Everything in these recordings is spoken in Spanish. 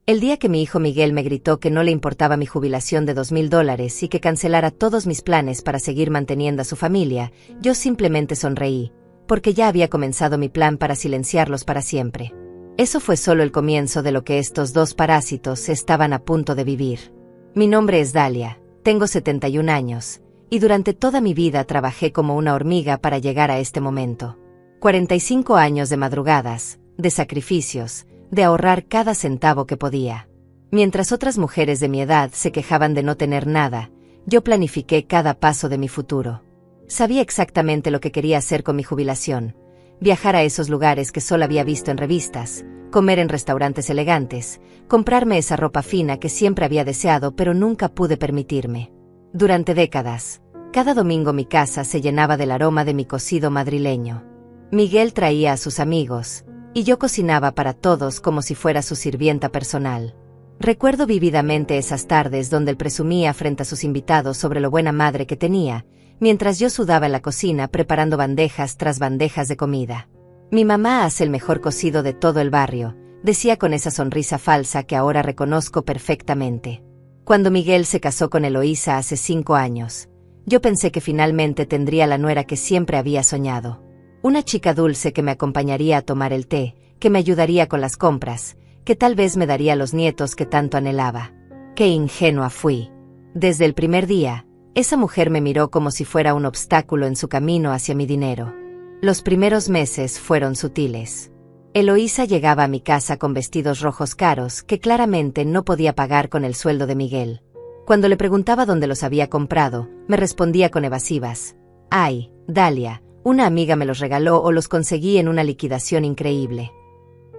El día que mi hijo Miguel me gritó que no le importaba mi jubilación de $2,000 y que cancelara todos mis planes para seguir manteniendo a su familia, yo simplemente sonreí, porque ya había comenzado mi plan para silenciarlos para siempre. Eso fue solo el comienzo de lo que estos dos parásitos estaban a punto de vivir. Mi nombre es Dalia, tengo 71 años, y durante toda mi vida trabajé como una hormiga para llegar a este momento. 45 años de madrugadas, de sacrificios, de ahorrar cada centavo que podía. Mientras otras mujeres de mi edad se quejaban de no tener nada, yo planifiqué cada paso de mi futuro. Sabía exactamente lo que quería hacer con mi jubilación: viajar a esos lugares que solo había visto en revistas, comer en restaurantes elegantes, comprarme esa ropa fina que siempre había deseado pero nunca pude permitirme. Durante décadas, cada domingo mi casa se llenaba del aroma de mi cocido madrileño. Miguel traía a sus amigos, y yo cocinaba para todos como si fuera su sirvienta personal. Recuerdo vívidamente esas tardes donde él presumía frente a sus invitados sobre lo buena madre que tenía, mientras yo sudaba en la cocina preparando bandejas tras bandejas de comida. Mi mamá hace el mejor cocido de todo el barrio, decía con esa sonrisa falsa que ahora reconozco perfectamente. Cuando Miguel se casó con Eloísa hace 5 años, yo pensé que finalmente tendría la nuera que siempre había soñado. Una chica dulce que me acompañaría a tomar el té, que me ayudaría con las compras, que tal vez me daría los nietos que tanto anhelaba. ¡Qué ingenua fui! Desde el primer día, esa mujer me miró como si fuera un obstáculo en su camino hacia mi dinero. Los primeros meses fueron sutiles. Eloísa llegaba a mi casa con vestidos rojos caros que claramente no podía pagar con el sueldo de Miguel. Cuando le preguntaba dónde los había comprado, me respondía con evasivas: «Ay, Dalia, una amiga me los regaló o los conseguí en una liquidación increíble».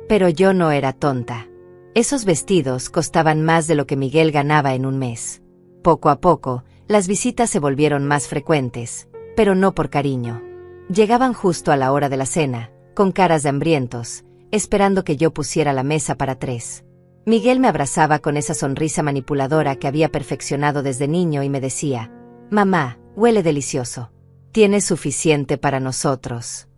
Pero yo no era tonta. Esos vestidos costaban más de lo que Miguel ganaba en un mes. Poco a poco, las visitas se volvieron más frecuentes, pero no por cariño. Llegaban justo a la hora de la cena, con caras de hambrientos, esperando que yo pusiera la mesa para 3. Miguel me abrazaba con esa sonrisa manipuladora que había perfeccionado desde niño y me decía: «Mamá, huele delicioso. Tienes suficiente para nosotros».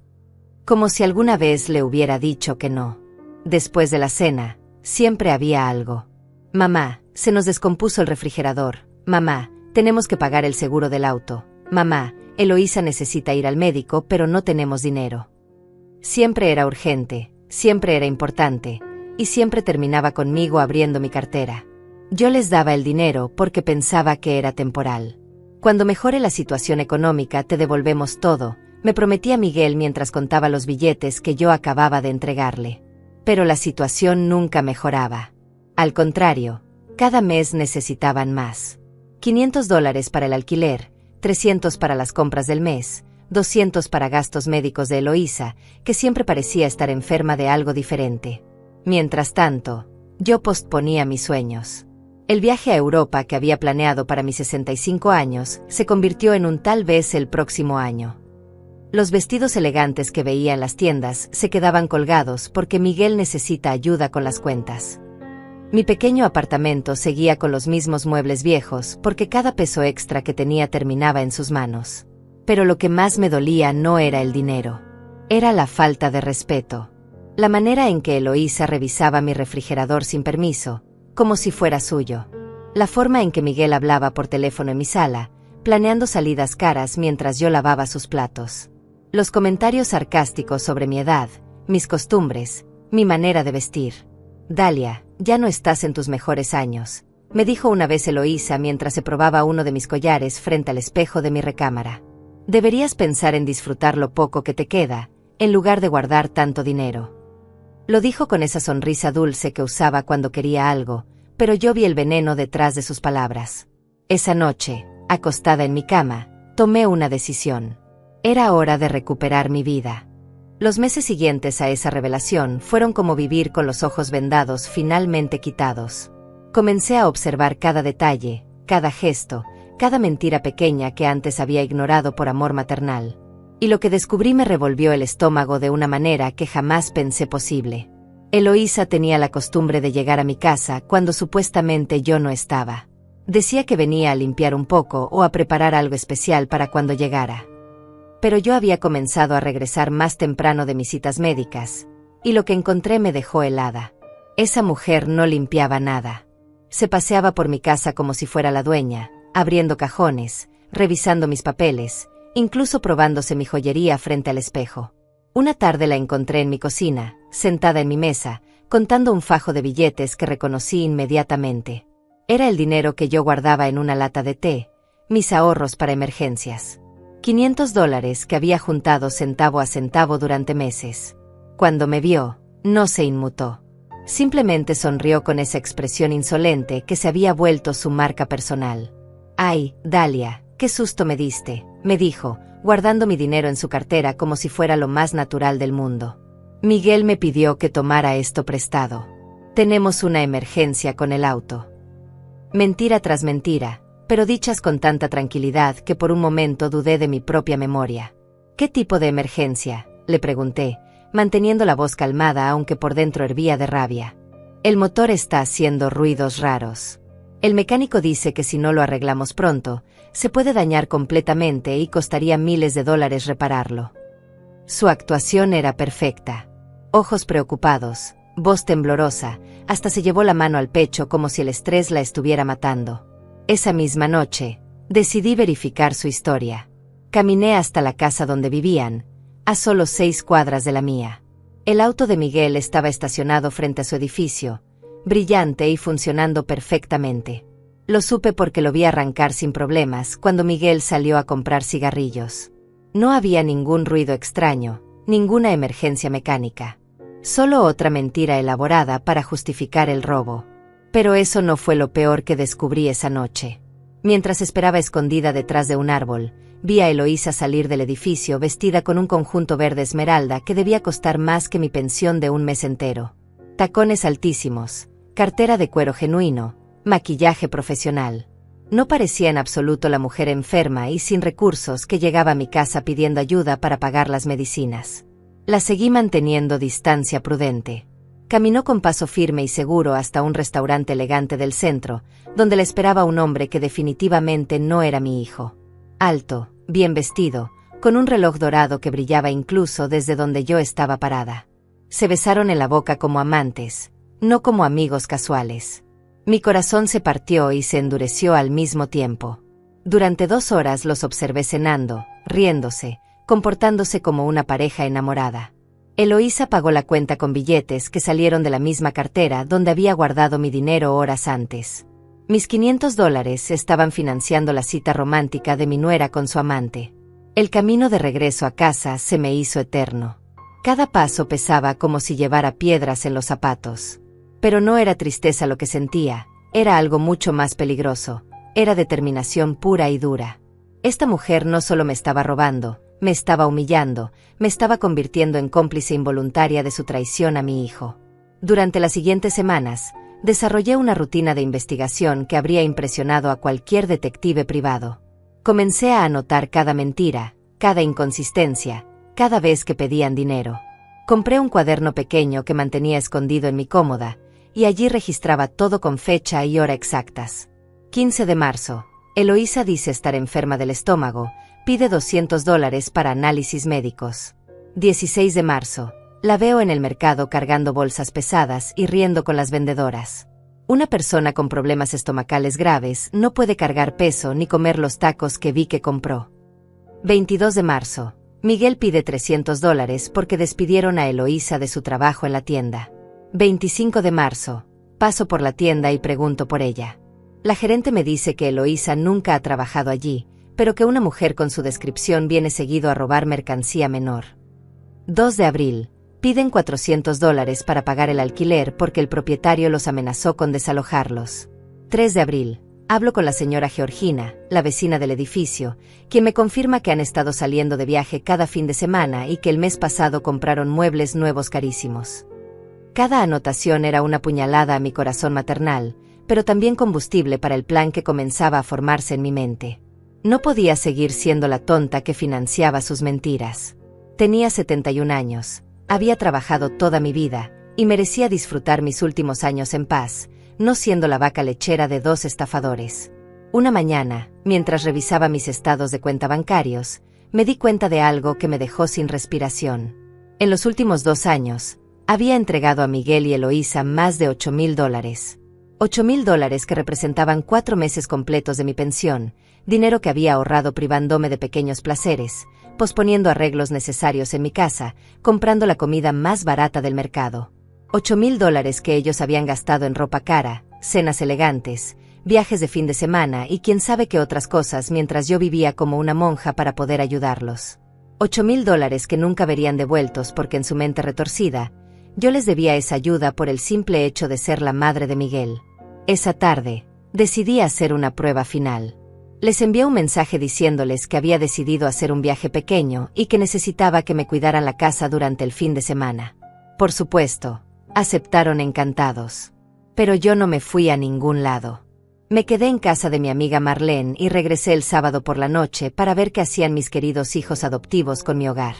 Como si alguna vez le hubiera dicho que no. Después de la cena, siempre había algo. «Mamá, se nos descompuso el refrigerador. Mamá, tenemos que pagar el seguro del auto. Mamá, Eloísa necesita ir al médico pero no tenemos dinero». Siempre era urgente, siempre era importante, y siempre terminaba conmigo abriendo mi cartera. Yo les daba el dinero porque pensaba que era temporal. «Cuando mejore la situación económica te devolvemos todo», me prometía Miguel mientras contaba los billetes que yo acababa de entregarle. Pero la situación nunca mejoraba. Al contrario, cada mes necesitaban más. $500 para el alquiler, 300 para las compras del mes, 200 para gastos médicos de Eloísa, que siempre parecía estar enferma de algo diferente. Mientras tanto, yo posponía mis sueños. El viaje a Europa que había planeado para mis 65 años se convirtió en un tal vez el próximo año. Los vestidos elegantes que veía en las tiendas se quedaban colgados porque Miguel necesita ayuda con las cuentas. Mi pequeño apartamento seguía con los mismos muebles viejos porque cada peso extra que tenía terminaba en sus manos. Pero lo que más me dolía no era el dinero. Era la falta de respeto. La manera en que Eloísa revisaba mi refrigerador sin permiso, como si fuera suyo. La forma en que Miguel hablaba por teléfono en mi sala, planeando salidas caras mientras yo lavaba sus platos. Los comentarios sarcásticos sobre mi edad, mis costumbres, mi manera de vestir. «Dalia, ya no estás en tus mejores años», me dijo una vez Eloísa mientras se probaba uno de mis collares frente al espejo de mi recámara. «Deberías pensar en disfrutar lo poco que te queda, en lugar de guardar tanto dinero». Lo dijo con esa sonrisa dulce que usaba cuando quería algo, pero yo vi el veneno detrás de sus palabras. Esa noche, acostada en mi cama, tomé una decisión. Era hora de recuperar mi vida. Los meses siguientes a esa revelación fueron como vivir con los ojos vendados finalmente quitados. Comencé a observar cada detalle, cada gesto, cada mentira pequeña que antes había ignorado por amor maternal. Y lo que descubrí me revolvió el estómago de una manera que jamás pensé posible. Eloísa tenía la costumbre de llegar a mi casa cuando supuestamente yo no estaba. Decía que venía a limpiar un poco o a preparar algo especial para cuando llegara. Pero yo había comenzado a regresar más temprano de mis citas médicas, y lo que encontré me dejó helada. Esa mujer no limpiaba nada. Se paseaba por mi casa como si fuera la dueña, abriendo cajones, revisando mis papeles, incluso probándose mi joyería frente al espejo. Una tarde la encontré en mi cocina, sentada en mi mesa, contando un fajo de billetes que reconocí inmediatamente. Era el dinero que yo guardaba en una lata de té, mis ahorros para emergencias. $500 que había juntado centavo a centavo durante meses. Cuando me vio, no se inmutó. Simplemente sonrió con esa expresión insolente que se había vuelto su marca personal. «Ay, Dalia, qué susto me diste», me dijo, guardando mi dinero en su cartera como si fuera lo más natural del mundo. «Miguel me pidió que tomara esto prestado. Tenemos una emergencia con el auto». Mentira tras mentira, pero dichas con tanta tranquilidad que por un momento dudé de mi propia memoria. «¿Qué tipo de emergencia?», le pregunté, manteniendo la voz calmada aunque por dentro hervía de rabia. «El motor está haciendo ruidos raros. El mecánico dice que si no lo arreglamos pronto, se puede dañar completamente y costaría miles de dólares repararlo». Su actuación era perfecta. Ojos preocupados, voz temblorosa, hasta se llevó la mano al pecho como si el estrés la estuviera matando. Esa misma noche, decidí verificar su historia. Caminé hasta la casa donde vivían, a solo 6 cuadras de la mía. El auto de Miguel estaba estacionado frente a su edificio, brillante y funcionando perfectamente. Lo supe porque lo vi arrancar sin problemas cuando Miguel salió a comprar cigarrillos. No había ningún ruido extraño, ninguna emergencia mecánica. Solo otra mentira elaborada para justificar el robo. Pero eso no fue lo peor que descubrí esa noche. Mientras esperaba escondida detrás de un árbol, vi a Eloísa salir del edificio vestida con un conjunto verde esmeralda que debía costar más que mi pensión de un mes entero. Tacones altísimos, cartera de cuero genuino, maquillaje profesional. No parecía en absoluto la mujer enferma y sin recursos que llegaba a mi casa pidiendo ayuda para pagar las medicinas. La seguí manteniendo distancia prudente. Caminó con paso firme y seguro hasta un restaurante elegante del centro, donde le esperaba un hombre que definitivamente no era mi hijo. Alto, bien vestido, con un reloj dorado que brillaba incluso desde donde yo estaba parada. Se besaron en la boca como amantes, no como amigos casuales. Mi corazón se partió y se endureció al mismo tiempo. Durante 2 horas los observé cenando, riéndose, comportándose como una pareja enamorada. Eloísa pagó la cuenta con billetes que salieron de la misma cartera donde había guardado mi dinero horas antes. Mis $500 estaban financiando la cita romántica de mi nuera con su amante. El camino de regreso a casa se me hizo eterno. Cada paso pesaba como si llevara piedras en los zapatos. Pero no era tristeza lo que sentía, era algo mucho más peligroso, era determinación pura y dura. Esta mujer no solo me estaba robando, me estaba humillando, me estaba convirtiendo en cómplice involuntaria de su traición a mi hijo. Durante las siguientes semanas, desarrollé una rutina de investigación que habría impresionado a cualquier detective privado. Comencé a anotar cada mentira, cada inconsistencia, cada vez que pedían dinero. Compré un cuaderno pequeño que mantenía escondido en mi cómoda, y allí registraba todo con fecha y hora exactas. 15 de marzo. Eloísa dice estar enferma del estómago, pide $200 para análisis médicos. 16 de marzo. La veo en el mercado cargando bolsas pesadas y riendo con las vendedoras. Una persona con problemas estomacales graves no puede cargar peso ni comer los tacos que vi que compró. 22 de marzo. Miguel pide $300 porque despidieron a Eloísa de su trabajo en la tienda. 25 de marzo. Paso por la tienda y pregunto por ella. La gerente me dice que Eloísa nunca ha trabajado allí, pero que una mujer con su descripción viene seguido a robar mercancía menor. 2 de abril. Piden $400 para pagar el alquiler porque el propietario los amenazó con desalojarlos. 3 de abril. Hablo con la señora Georgina, la vecina del edificio, quien me confirma que han estado saliendo de viaje cada fin de semana y que el mes pasado compraron muebles nuevos carísimos. Cada anotación era una puñalada a mi corazón maternal, pero también combustible para el plan que comenzaba a formarse en mi mente. No podía seguir siendo la tonta que financiaba sus mentiras. Tenía 71 años, había trabajado toda mi vida, y merecía disfrutar mis últimos años en paz, no siendo la vaca lechera de 2 estafadores. Una mañana, mientras revisaba mis estados de cuenta bancarios, me di cuenta de algo que me dejó sin respiración. En los últimos 2 años, Había entregado a Miguel y Eloísa más de $8,000. $8,000 que representaban 4 meses completos de mi pensión, dinero que había ahorrado privándome de pequeños placeres, posponiendo arreglos necesarios en mi casa, comprando la comida más barata del mercado. $8,000 que ellos habían gastado en ropa cara, cenas elegantes, viajes de fin de semana y quién sabe qué otras cosas mientras yo vivía como una monja para poder ayudarlos. $8,000 que nunca verían devueltos porque en su mente retorcida, yo les debía esa ayuda por el simple hecho de ser la madre de Miguel. Esa tarde, decidí hacer una prueba final. Les envié un mensaje diciéndoles que había decidido hacer un viaje pequeño y que necesitaba que me cuidaran la casa durante el fin de semana. Por supuesto, aceptaron encantados. Pero yo no me fui a ningún lado. Me quedé en casa de mi amiga Marlene y regresé el sábado por la noche para ver qué hacían mis queridos hijos adoptivos con mi hogar.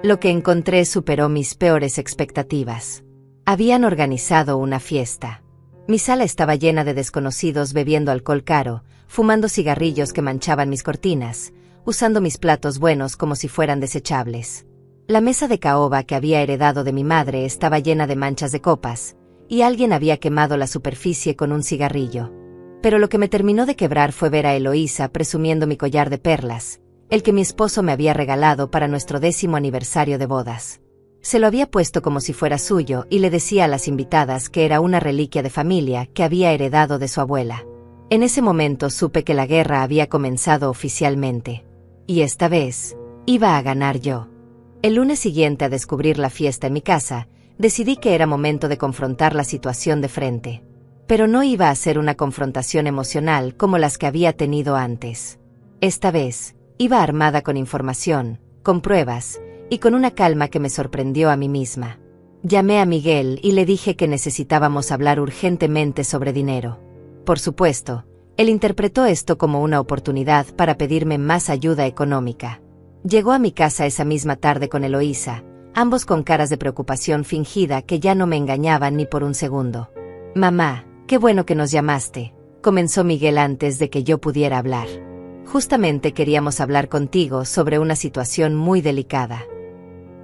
Lo que encontré superó mis peores expectativas. Habían organizado una fiesta. Mi sala estaba llena de desconocidos bebiendo alcohol caro, fumando cigarrillos que manchaban mis cortinas, usando mis platos buenos como si fueran desechables. La mesa de caoba que había heredado de mi madre estaba llena de manchas de copas, y alguien había quemado la superficie con un cigarrillo. Pero lo que me terminó de quebrar fue ver a Eloísa presumiendo mi collar de perlas, el que mi esposo me había regalado para nuestro 10º aniversario de bodas. Se lo había puesto como si fuera suyo y le decía a las invitadas que era una reliquia de familia que había heredado de su abuela. En ese momento supe que la guerra había comenzado oficialmente. Y esta vez, iba a ganar yo. El lunes siguiente a descubrir la fiesta en mi casa, decidí que era momento de confrontar la situación de frente. Pero no iba a ser una confrontación emocional como las que había tenido antes. Esta vez, iba armada con información, con pruebas, y con una calma que me sorprendió a mí misma. Llamé a Miguel y le dije que necesitábamos hablar urgentemente sobre dinero. Por supuesto, él interpretó esto como una oportunidad para pedirme más ayuda económica. Llegó a mi casa esa misma tarde con Eloísa, ambos con caras de preocupación fingida que ya no me engañaban ni por un segundo. «Mamá, qué bueno que nos llamaste», comenzó Miguel antes de que yo pudiera hablar. «Justamente queríamos hablar contigo sobre una situación muy delicada».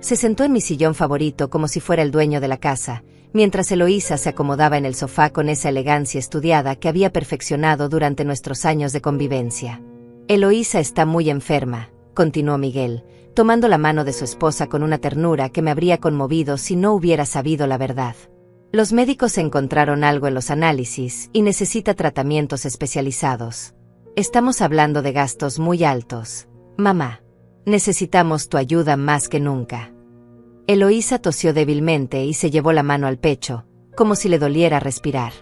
Se sentó en mi sillón favorito como si fuera el dueño de la casa, mientras Eloísa se acomodaba en el sofá con esa elegancia estudiada que había perfeccionado durante nuestros años de convivencia. «Eloísa está muy enferma», continuó Miguel, tomando la mano de su esposa con una ternura que me habría conmovido si no hubiera sabido la verdad. «Los médicos encontraron algo en los análisis y necesita tratamientos especializados. Estamos hablando de gastos muy altos. Mamá, necesitamos tu ayuda más que nunca». Eloísa tosió débilmente y se llevó la mano al pecho, como si le doliera respirar.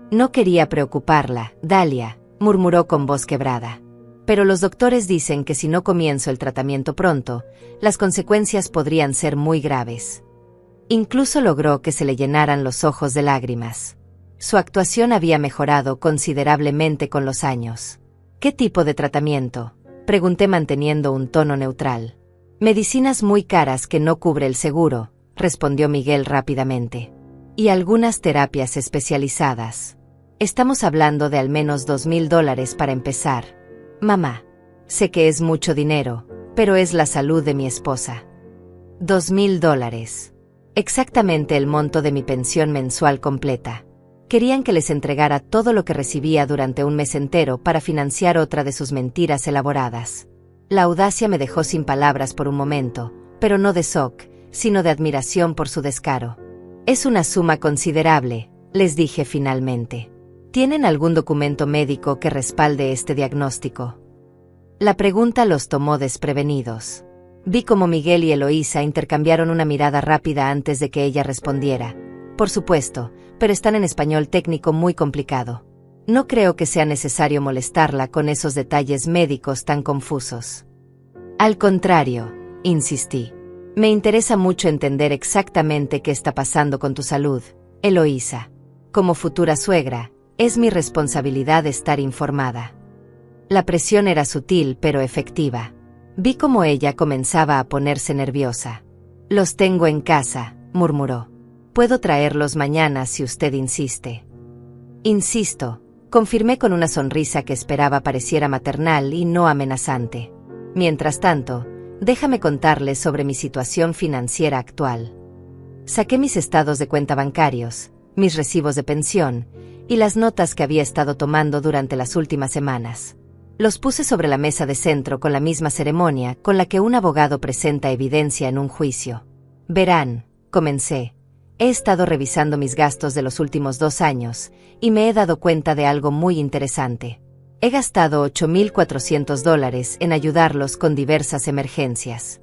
«No quería preocuparla, Dalia», murmuró con voz quebrada. «Pero los doctores dicen que si no comienzo el tratamiento pronto, las consecuencias podrían ser muy graves». Incluso logró que se le llenaran los ojos de lágrimas. Su actuación había mejorado considerablemente con los años. «¿Qué tipo de tratamiento?», pregunté manteniendo un tono neutral. «Medicinas muy caras que no cubre el seguro», respondió Miguel rápidamente. «Y algunas terapias especializadas. Estamos hablando de al menos $2,000 para empezar. Mamá, sé que es mucho dinero, pero es la salud de mi esposa». $2,000. Exactamente el monto de mi pensión mensual completa. Querían que les entregara todo lo que recibía durante un mes entero para financiar otra de sus mentiras elaboradas. La audacia me dejó sin palabras por un momento, pero no de shock, sino de admiración por su descaro. «Es una suma considerable», les dije finalmente. «¿Tienen algún documento médico que respalde este diagnóstico?». La pregunta los tomó desprevenidos. Vi cómo Miguel y Eloísa intercambiaron una mirada rápida antes de que ella respondiera. «Por supuesto, pero están en español técnico muy complicado. No creo que sea necesario molestarla con esos detalles médicos tan confusos». «Al contrario», insistí. «Me interesa mucho entender exactamente qué está pasando con tu salud, Eloísa. Como futura suegra, es mi responsabilidad estar informada». La presión era sutil pero efectiva. Vi cómo ella comenzaba a ponerse nerviosa. «Los tengo en casa», murmuró. «Puedo traerlos mañana si usted insiste». «Insisto», confirmé con una sonrisa que esperaba pareciera maternal y no amenazante. «Mientras tanto, déjame contarles sobre mi situación financiera actual». Saqué mis estados de cuenta bancarios, mis recibos de pensión y las notas que había estado tomando durante las últimas semanas. Los puse sobre la mesa de centro con la misma ceremonia con la que un abogado presenta evidencia en un juicio. Verán, comencé. He estado revisando mis gastos de los últimos 2 años y me he dado cuenta de algo muy interesante. He gastado $8,400 en ayudarlos con diversas emergencias.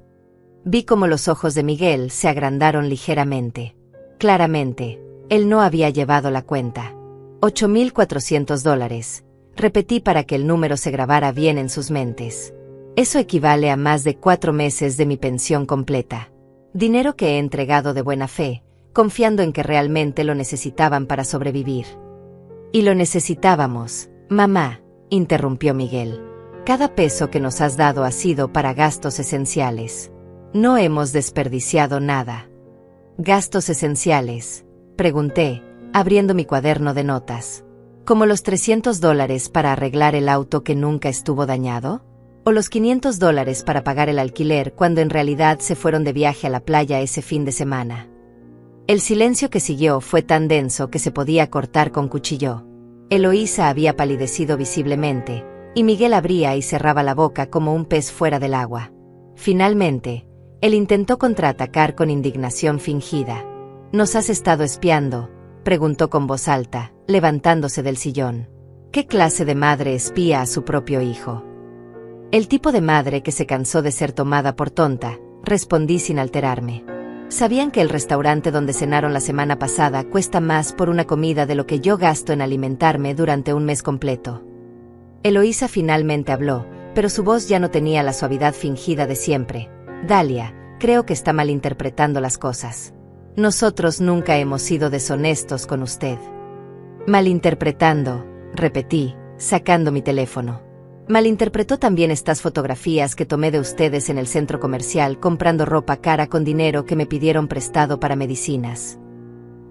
Vi cómo los ojos de Miguel se agrandaron ligeramente. Claramente, él no había llevado la cuenta. $8,400. Repetí para que el número se grabara bien en sus mentes. Eso equivale a más de 4 meses de mi pensión completa. Dinero que he entregado de buena fe, confiando en que realmente lo necesitaban para sobrevivir. Y lo necesitábamos, mamá, interrumpió Miguel. Cada peso que nos has dado ha sido para gastos esenciales. No hemos desperdiciado nada. ¿Gastos esenciales?, pregunté, abriendo mi cuaderno de notas. ¿Como los $300 para arreglar el auto que nunca estuvo dañado? ¿O los $500 para pagar el alquiler cuando en realidad se fueron de viaje a la playa ese fin de semana? El silencio que siguió fue tan denso que se podía cortar con cuchillo. Eloísa había palidecido visiblemente, y Miguel abría y cerraba la boca como un pez fuera del agua. Finalmente, él intentó contraatacar con indignación fingida. ¿Nos has estado espiando?, preguntó con voz alta, levantándose del sillón. ¿Qué clase de madre espía a su propio hijo? El tipo de madre que se cansó de ser tomada por tonta, respondí sin alterarme. ¿Sabían que el restaurante donde cenaron la semana pasada cuesta más por una comida de lo que yo gasto en alimentarme durante un mes completo? Eloísa finalmente habló, pero su voz ya no tenía la suavidad fingida de siempre. Dalia, creo que está malinterpretando las cosas. Nosotros nunca hemos sido deshonestos con usted. Malinterpretando, repetí, sacando mi teléfono. Malinterpretó también estas fotografías que tomé de ustedes en el centro comercial comprando ropa cara con dinero que me pidieron prestado para medicinas.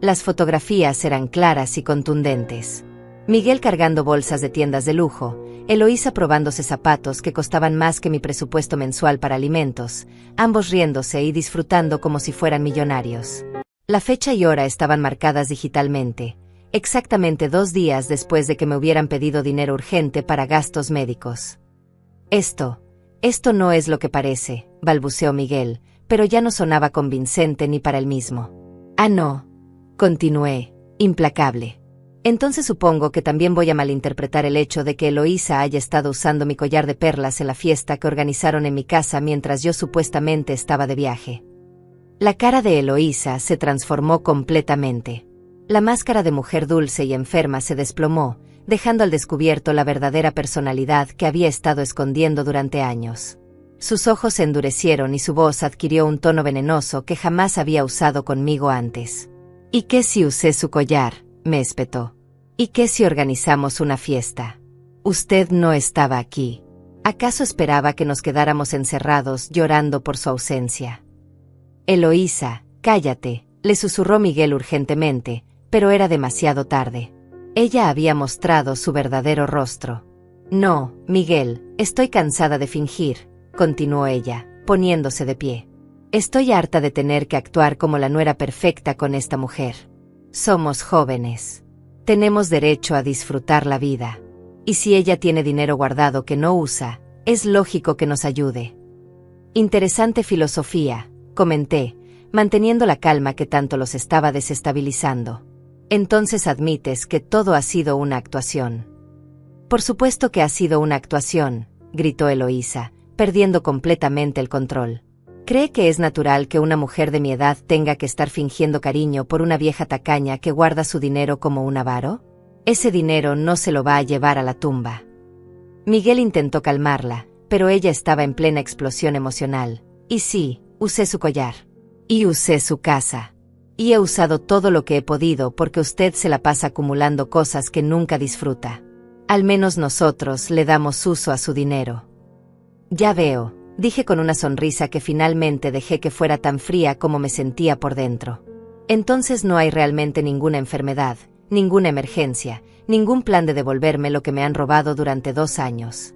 Las fotografías eran claras y contundentes. Miguel cargando bolsas de tiendas de lujo, Eloísa probándose zapatos que costaban más que mi presupuesto mensual para alimentos, ambos riéndose y disfrutando como si fueran millonarios. La fecha y hora estaban marcadas digitalmente, exactamente 2 días después de que me hubieran pedido dinero urgente para gastos médicos. Esto no es lo que parece, balbuceó Miguel, pero ya no sonaba convincente ni para él mismo. Ah, no, continué, implacable. Entonces supongo que también voy a malinterpretar el hecho de que Eloísa haya estado usando mi collar de perlas en la fiesta que organizaron en mi casa mientras yo supuestamente estaba de viaje. La cara de Eloísa se transformó completamente. La máscara de mujer dulce y enferma se desplomó, dejando al descubierto la verdadera personalidad que había estado escondiendo durante años. Sus ojos se endurecieron y su voz adquirió un tono venenoso que jamás había usado conmigo antes. ¿Y qué si usé su collar?, me espetó. ¿Y qué si organizamos una fiesta? Usted no estaba aquí. ¿Acaso esperaba que nos quedáramos encerrados llorando por su ausencia? Eloísa, cállate, le susurró Miguel urgentemente, pero era demasiado tarde. Ella había mostrado su verdadero rostro. No, Miguel, estoy cansada de fingir, continuó ella, poniéndose de pie. Estoy harta de tener que actuar como la nuera perfecta con esta mujer. Somos jóvenes. Tenemos derecho a disfrutar la vida. Y si ella tiene dinero guardado que no usa, es lógico que nos ayude. Interesante filosofía, comenté, manteniendo la calma que tanto los estaba desestabilizando. Entonces admites que todo ha sido una actuación. Por supuesto que ha sido una actuación, gritó Eloísa, perdiendo completamente el control. ¿Cree que es natural que una mujer de mi edad tenga que estar fingiendo cariño por una vieja tacaña que guarda su dinero como un avaro? Ese dinero no se lo va a llevar a la tumba. Miguel intentó calmarla, pero ella estaba en plena explosión emocional. Y sí, usé su collar. Y usé su casa. Y he usado todo lo que he podido porque usted se la pasa acumulando cosas que nunca disfruta. Al menos nosotros le damos uso a su dinero. Ya veo, dije con una sonrisa que finalmente dejé que fuera tan fría como me sentía por dentro. Entonces no hay realmente ninguna enfermedad, ninguna emergencia, ningún plan de devolverme lo que me han robado durante 2 años.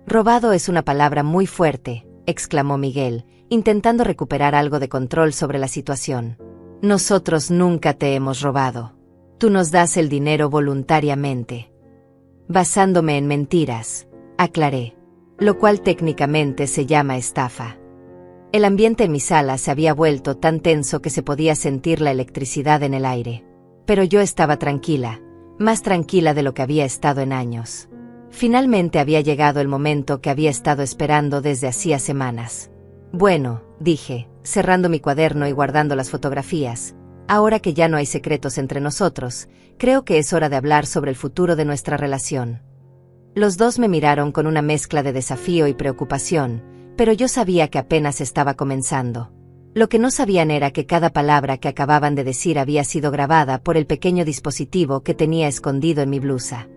Robado es una palabra muy fuerte, exclamó Miguel, intentando recuperar algo de control sobre la situación. Nosotros nunca te hemos robado. Tú nos das el dinero voluntariamente. Basándome en mentiras, aclaré. Lo cual técnicamente se llama estafa. El ambiente en mi sala se había vuelto tan tenso que se podía sentir la electricidad en el aire. Pero yo estaba tranquila, más tranquila de lo que había estado en años. Finalmente había llegado el momento que había estado esperando desde hacía semanas. Bueno, dije, cerrando mi cuaderno y guardando las fotografías, ahora que ya no hay secretos entre nosotros, creo que es hora de hablar sobre el futuro de nuestra relación. Los dos me miraron con una mezcla de desafío y preocupación, pero yo sabía que apenas estaba comenzando. Lo que no sabían era que cada palabra que acababan de decir había sido grabada por el pequeño dispositivo que tenía escondido en mi blusa.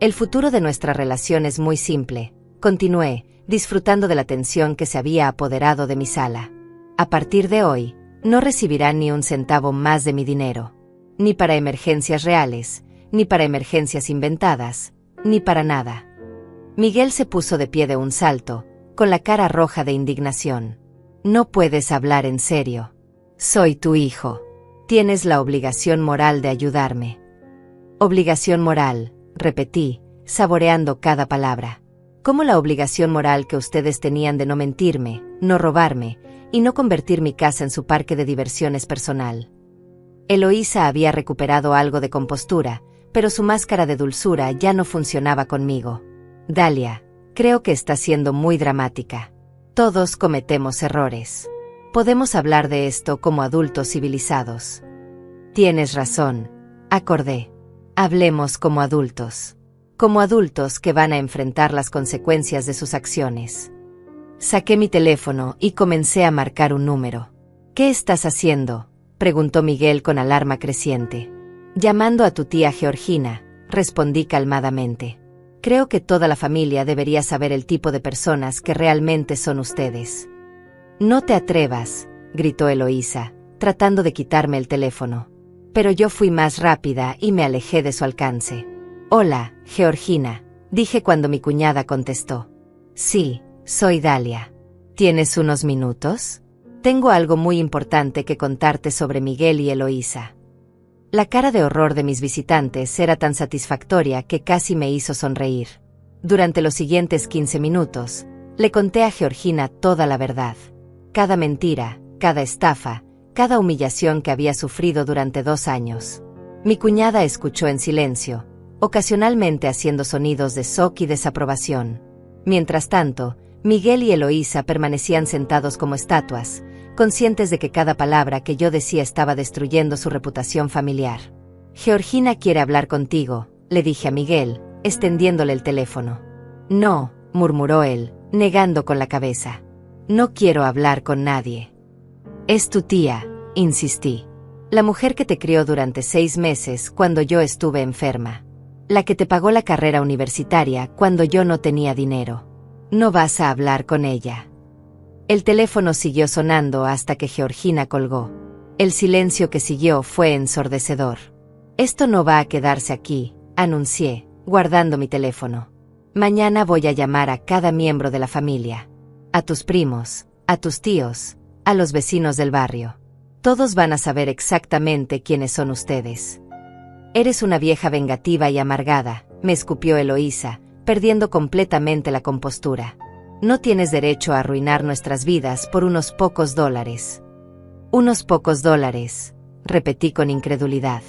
El futuro de nuestra relación es muy simple, continué, disfrutando de la tensión que se había apoderado de mi sala. A partir de hoy, no recibirán ni un centavo más de mi dinero. Ni para emergencias reales, ni para emergencias inventadas, ni para nada. Miguel se puso de pie de un salto, con la cara roja de indignación. No puedes hablar en serio. Soy tu hijo. Tienes la obligación moral de ayudarme. Obligación moral, repetí, saboreando cada palabra. ¿Cómo la obligación moral que ustedes tenían de no mentirme, no robarme, y no convertir mi casa en su parque de diversiones personal? Eloísa había recuperado algo de compostura, pero su máscara de dulzura ya no funcionaba conmigo. Dalia, creo que estás siendo muy dramática. Todos cometemos errores. Podemos hablar de esto como adultos civilizados. Tienes razón, acordé. Hablemos como adultos. Como adultos que van a enfrentar las consecuencias de sus acciones. Saqué mi teléfono y comencé a marcar un número. ¿Qué estás haciendo?, preguntó Miguel con alarma creciente. Llamando a tu tía Georgina, respondí calmadamente. Creo que toda la familia debería saber el tipo de personas que realmente son ustedes. No te atrevas, gritó Eloísa, tratando de quitarme el teléfono. Pero yo fui más rápida y me alejé de su alcance. Hola, Georgina, dije cuando mi cuñada contestó. Sí, soy Dalia. ¿Tienes unos minutos? Tengo algo muy importante que contarte sobre Miguel y Eloísa. La cara de horror de mis visitantes era tan satisfactoria que casi me hizo sonreír. Durante los siguientes 15 minutos, le conté a Georgina toda la verdad. Cada mentira, cada estafa, cada humillación que había sufrido durante 2 años. Mi cuñada escuchó en silencio, ocasionalmente haciendo sonidos de shock y desaprobación. Mientras tanto, Miguel y Eloísa permanecían sentados como estatuas, conscientes de que cada palabra que yo decía estaba destruyendo su reputación familiar. Georgina quiere hablar contigo, le dije a Miguel, extendiéndole el teléfono. No, murmuró él, negando con la cabeza. No quiero hablar con nadie. Es tu tía, insistí. La mujer que te crió durante 6 meses cuando yo estuve enferma. La que te pagó la carrera universitaria cuando yo no tenía dinero. No vas a hablar con ella. El teléfono siguió sonando hasta que Georgina colgó. El silencio que siguió fue ensordecedor. Esto no va a quedarse aquí, anuncié, guardando mi teléfono. Mañana voy a llamar a cada miembro de la familia. A tus primos, a tus tíos, a los vecinos del barrio. Todos van a saber exactamente quiénes son ustedes. Eres una vieja vengativa y amargada, me escupió Eloísa, perdiendo completamente la compostura. No tienes derecho a arruinar nuestras vidas por unos pocos dólares. Unos pocos dólares, repetí con incredulidad.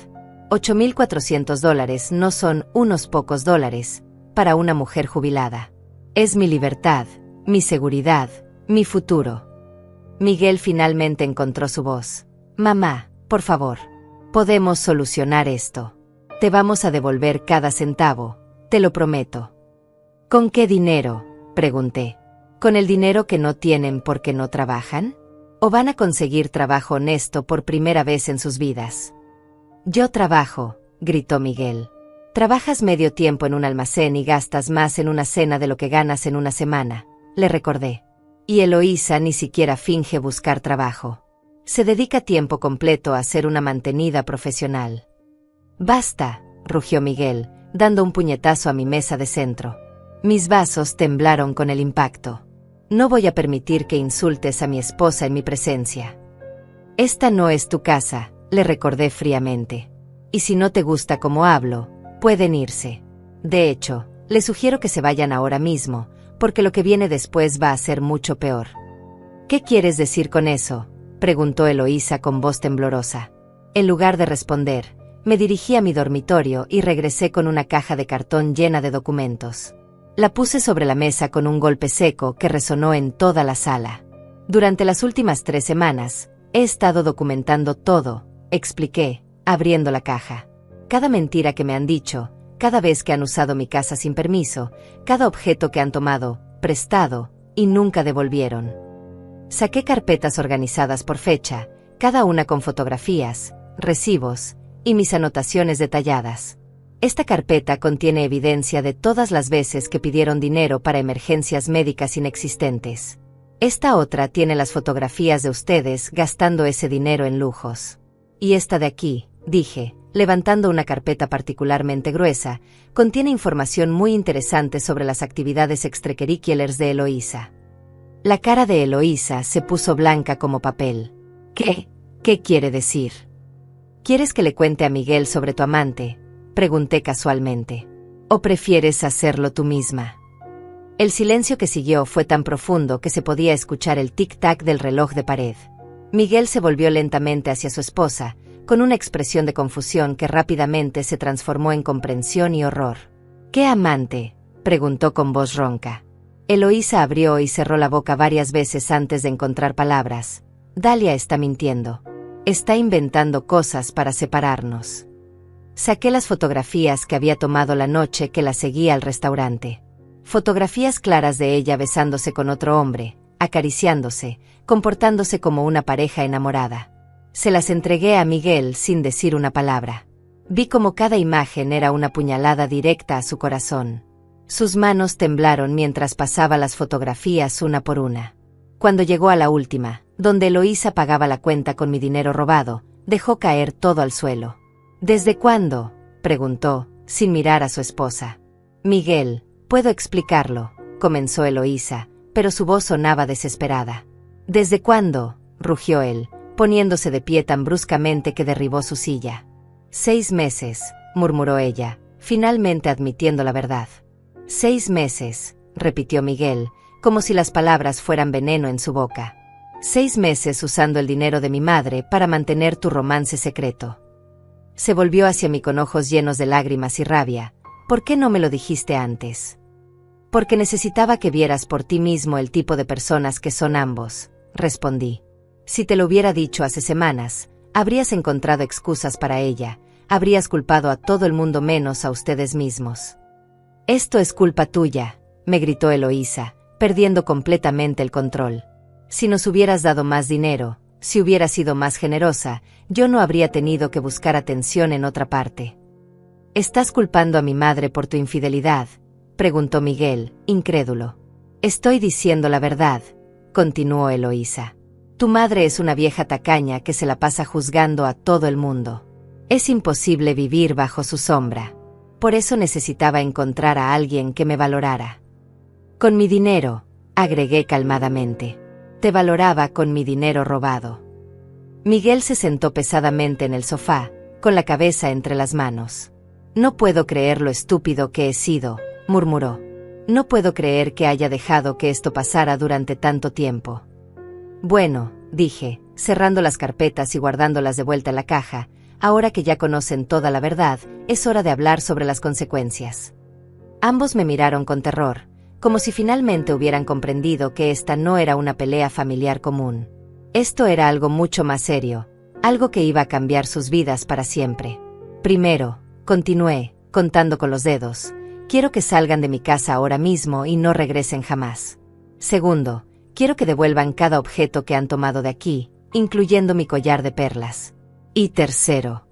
$8,400 no son unos pocos dólares para una mujer jubilada. Es mi libertad, mi seguridad, mi futuro. Miguel finalmente encontró su voz. Mamá, por favor. Podemos solucionar esto. Te vamos a devolver cada centavo, te lo prometo. ¿Con qué dinero?, pregunté. ¿Con el dinero que no tienen porque no trabajan? ¿O van a conseguir trabajo honesto por primera vez en sus vidas? Yo trabajo, gritó Miguel. Trabajas medio tiempo en un almacén y gastas más en una cena de lo que ganas en una semana, le recordé. Y Eloísa ni siquiera finge buscar trabajo. Se dedica tiempo completo a ser una mantenida profesional. Basta, rugió Miguel, dando un puñetazo a mi mesa de centro. Mis vasos temblaron con el impacto. No voy a permitir que insultes a mi esposa en mi presencia. Esta no es tu casa, le recordé fríamente. Y si no te gusta cómo hablo, pueden irse. De hecho, les sugiero que se vayan ahora mismo, porque lo que viene después va a ser mucho peor. ¿Qué quieres decir con eso?, preguntó Eloísa con voz temblorosa. En lugar de responder, me dirigí a mi dormitorio y regresé con una caja de cartón llena de documentos. La puse sobre la mesa con un golpe seco que resonó en toda la sala. Durante las últimas 3 semanas, he estado documentando todo, expliqué, abriendo la caja. Cada mentira que me han dicho, cada vez que han usado mi casa sin permiso, cada objeto que han tomado, prestado, y nunca devolvieron. Saqué carpetas organizadas por fecha, cada una con fotografías, recibos, y mis anotaciones detalladas. Esta carpeta contiene evidencia de todas las veces que pidieron dinero para emergencias médicas inexistentes. Esta otra tiene las fotografías de ustedes gastando ese dinero en lujos. Y esta de aquí, dije, levantando una carpeta particularmente gruesa, contiene información muy interesante sobre las actividades extracurriculares de Eloísa. La cara de Eloísa se puso blanca como papel. ¿Qué? ¿Qué quiere decir? ¿Quieres que le cuente a Miguel sobre tu amante?, pregunté casualmente. ¿O prefieres hacerlo tú misma? El silencio que siguió fue tan profundo que se podía escuchar el tic-tac del reloj de pared. Miguel se volvió lentamente hacia su esposa, con una expresión de confusión que rápidamente se transformó en comprensión y horror. ¿Qué amante?, preguntó con voz ronca. Eloísa abrió y cerró la boca varias veces antes de encontrar palabras. Dalia está mintiendo. Está inventando cosas para separarnos. Saqué las fotografías que había tomado la noche que la seguía al restaurante. Fotografías claras de ella besándose con otro hombre, acariciándose, comportándose como una pareja enamorada. Se las entregué a Miguel sin decir una palabra. Vi como cada imagen era una puñalada directa a su corazón. Sus manos temblaron mientras pasaba las fotografías una por una. Cuando llegó a la última, donde Eloísa pagaba la cuenta con mi dinero robado, dejó caer todo al suelo. ¿Desde cuándo?, preguntó, sin mirar a su esposa. Miguel, puedo explicarlo, comenzó Eloísa, pero su voz sonaba desesperada. ¿Desde cuándo?, rugió él, poniéndose de pie tan bruscamente que derribó su silla. 6 meses, murmuró ella, finalmente admitiendo la verdad. 6 meses, repitió Miguel, como si las palabras fueran veneno en su boca. 6 meses usando el dinero de mi madre para mantener tu romance secreto. Se volvió hacia mí con ojos llenos de lágrimas y rabia. ¿Por qué no me lo dijiste antes? Porque necesitaba que vieras por ti mismo el tipo de personas que son ambos, respondí. Si te lo hubiera dicho hace semanas, habrías encontrado excusas para ella, habrías culpado a todo el mundo menos a ustedes mismos. Esto es culpa tuya, me gritó Eloísa, perdiendo completamente el control. Si nos hubieras dado más dinero, si hubieras sido más generosa, yo no habría tenido que buscar atención en otra parte. ¿Estás culpando a mi madre por tu infidelidad?, preguntó Miguel, incrédulo. Estoy diciendo la verdad, continuó Eloísa. Tu madre es una vieja tacaña que se la pasa juzgando a todo el mundo. Es imposible vivir bajo su sombra. Por eso necesitaba encontrar a alguien que me valorara. Con mi dinero, agregué calmadamente. Te valoraba con mi dinero robado. Miguel se sentó pesadamente en el sofá, con la cabeza entre las manos. No puedo creer lo estúpido que he sido, murmuró. No puedo creer que haya dejado que esto pasara durante tanto tiempo. Bueno, dije, cerrando las carpetas y guardándolas de vuelta en la caja, ahora que ya conocen toda la verdad, es hora de hablar sobre las consecuencias. Ambos me miraron con terror, como si finalmente hubieran comprendido que esta no era una pelea familiar común. Esto era algo mucho más serio, algo que iba a cambiar sus vidas para siempre. Primero, continué, contando con los dedos, quiero que salgan de mi casa ahora mismo y no regresen jamás. Segundo, quiero que devuelvan cada objeto que han tomado de aquí, incluyendo mi collar de perlas. Y tercero.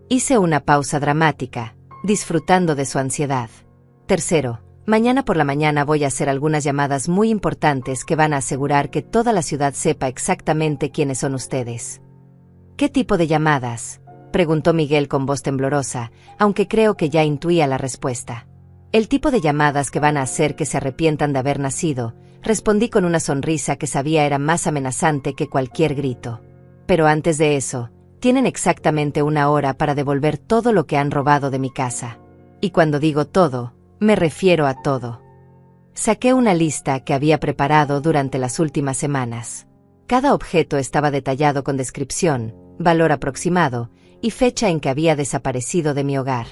Hice una pausa dramática, disfrutando de su ansiedad. Tercero, mañana por la mañana voy a hacer algunas llamadas muy importantes que van a asegurar que toda la ciudad sepa exactamente quiénes son ustedes. ¿Qué tipo de llamadas?, preguntó Miguel con voz temblorosa, aunque creo que ya intuía la respuesta. El tipo de llamadas que van a hacer que se arrepientan de haber nacido, respondí con una sonrisa que sabía era más amenazante que cualquier grito. Pero antes de eso, Tienen exactamente 1 hora para devolver todo lo que han robado de mi casa. Y cuando digo todo, me refiero a todo. Saqué una lista que había preparado durante las últimas semanas. Cada objeto estaba detallado con descripción, valor aproximado y fecha en que había desaparecido de mi hogar.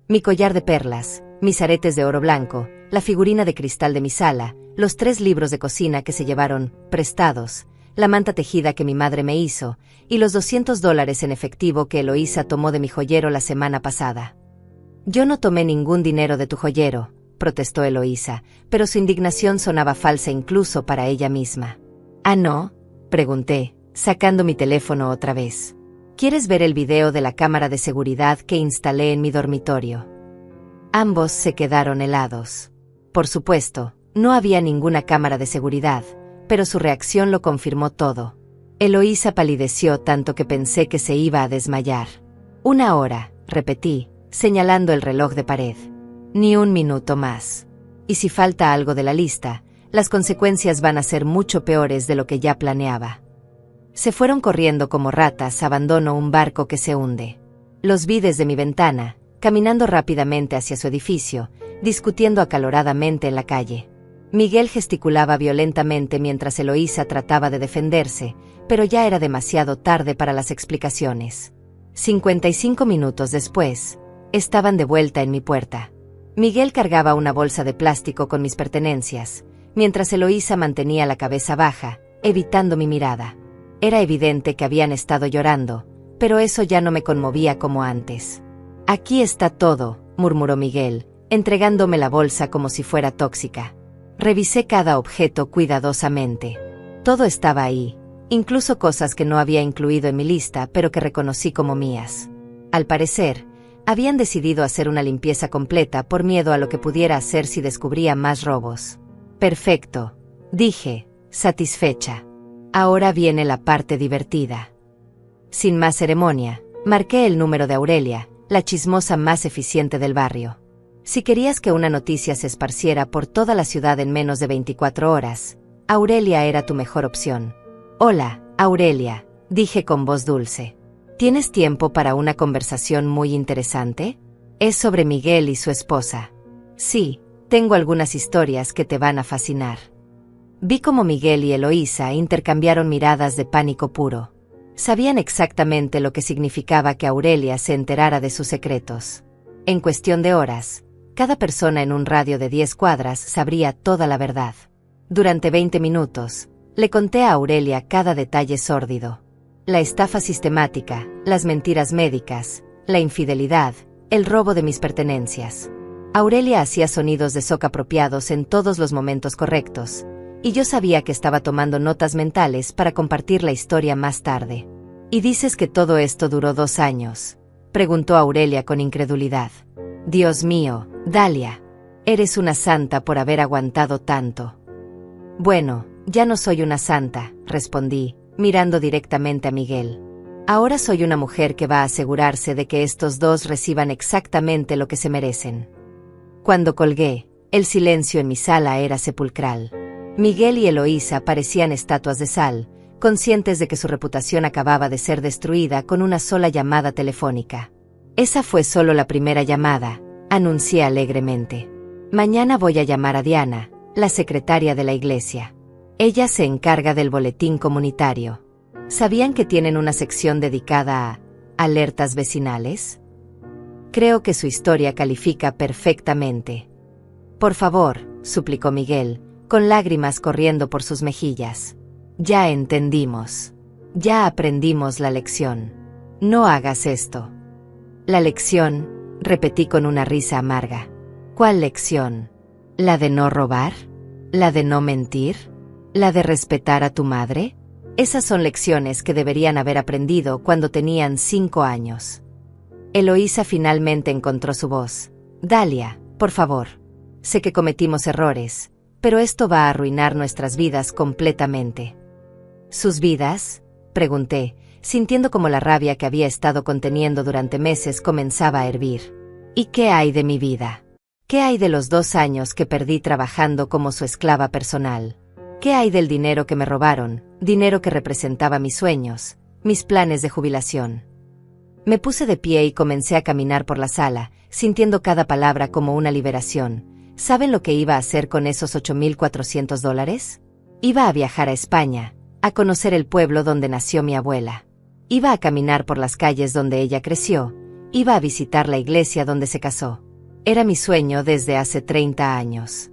Mi collar de perlas, mis aretes de oro blanco, la figurina de cristal de mi sala, los 3 libros de cocina que se llevaron prestados, la manta tejida que mi madre me hizo, y los $200 en efectivo que Eloísa tomó de mi joyero la semana pasada. Yo no tomé ningún dinero de tu joyero, protestó Eloísa, pero su indignación sonaba falsa incluso para ella misma. ¿Ah, no?, pregunté, sacando mi teléfono otra vez. ¿Quieres ver el video de la cámara de seguridad que instalé en mi dormitorio? Ambos se quedaron helados. Por supuesto, no había ninguna cámara de seguridad, pero su reacción lo confirmó todo. Eloísa palideció tanto que pensé que se iba a desmayar. 1 hora, repetí, señalando el reloj de pared. Ni un minuto más. Y si falta algo de la lista, las consecuencias van a ser mucho peores de lo que ya planeaba. Se fueron corriendo como ratas abandono un barco que se hunde. Los vi desde mi ventana, caminando rápidamente hacia su edificio, discutiendo acaloradamente en la calle. Miguel gesticulaba violentamente mientras Eloísa trataba de defenderse, pero ya era demasiado tarde para las explicaciones. 55 minutos después, estaban de vuelta en mi puerta. Miguel cargaba una bolsa de plástico con mis pertenencias, mientras Eloísa mantenía la cabeza baja, evitando mi mirada. Era evidente que habían estado llorando, pero eso ya no me conmovía como antes. Aquí está todo, murmuró Miguel, entregándome la bolsa como si fuera tóxica. Revisé cada objeto cuidadosamente. Todo estaba ahí, incluso cosas que no había incluido en mi lista pero que reconocí como mías. Al parecer, habían decidido hacer una limpieza completa por miedo a lo que pudiera hacer si descubría más robos. Perfecto, dije, satisfecha. Ahora viene la parte divertida. Sin más ceremonia, marqué el número de Aurelia, la chismosa más eficiente del barrio. Si querías que una noticia se esparciera por toda la ciudad en menos de 24 horas, Aurelia era tu mejor opción. Hola, Aurelia, dije con voz dulce. ¿Tienes tiempo para una conversación muy interesante? Es sobre Miguel y su esposa. Sí, tengo algunas historias que te van a fascinar. Vi cómo Miguel y Eloísa intercambiaron miradas de pánico puro. Sabían exactamente lo que significaba que Aurelia se enterara de sus secretos. En cuestión de horas, cada persona en un radio de 10 cuadras sabría toda la verdad. Durante 20 minutos, le conté a Aurelia cada detalle sórdido. La estafa sistemática, las mentiras médicas, la infidelidad, el robo de mis pertenencias. Aurelia hacía sonidos de soca apropiados en todos los momentos correctos, y yo sabía que estaba tomando notas mentales para compartir la historia más tarde. ¿Y dices que todo esto duró 2 años? Preguntó Aurelia con incredulidad. Dios mío, Dalia, eres una santa por haber aguantado tanto. Bueno, ya no soy una santa, respondí, mirando directamente a Miguel. Ahora soy una mujer que va a asegurarse de que estos dos reciban exactamente lo que se merecen. Cuando colgué, el silencio en mi sala era sepulcral. Miguel y Eloísa parecían estatuas de sal, conscientes de que su reputación acababa de ser destruida con una sola llamada telefónica. Esa fue solo la primera llamada, anuncié alegremente. Mañana voy a llamar a Diana, la secretaria de la iglesia. Ella se encarga del boletín comunitario. ¿Sabían que tienen una sección dedicada a alertas vecinales? Creo que su historia califica perfectamente. Por favor, suplicó Miguel, con lágrimas corriendo por sus mejillas. Ya entendimos. Ya aprendimos la lección. No hagas esto. La lección, repetí con una risa amarga. ¿Cuál lección? ¿La de no robar? ¿La de no mentir? ¿La de respetar a tu madre? Esas son lecciones que deberían haber aprendido cuando tenían 5 años. Eloísa finalmente encontró su voz. Dalia, por favor. Sé que cometimos errores, pero esto va a arruinar nuestras vidas completamente. ¿Sus vidas? Pregunté, sintiendo como la rabia que había estado conteniendo durante meses comenzaba a hervir. ¿Y qué hay de mi vida? ¿Qué hay de los 2 años que perdí trabajando como su esclava personal? ¿Qué hay del dinero que me robaron, dinero que representaba mis sueños, mis planes de jubilación? Me puse de pie y comencé a caminar por la sala, sintiendo cada palabra como una liberación. ¿Saben lo que iba a hacer con esos $8,400? Iba a viajar a España, a conocer el pueblo donde nació mi abuela. Iba a caminar por las calles donde ella creció, iba a visitar la iglesia donde se casó. Era mi sueño desde hace 30 años.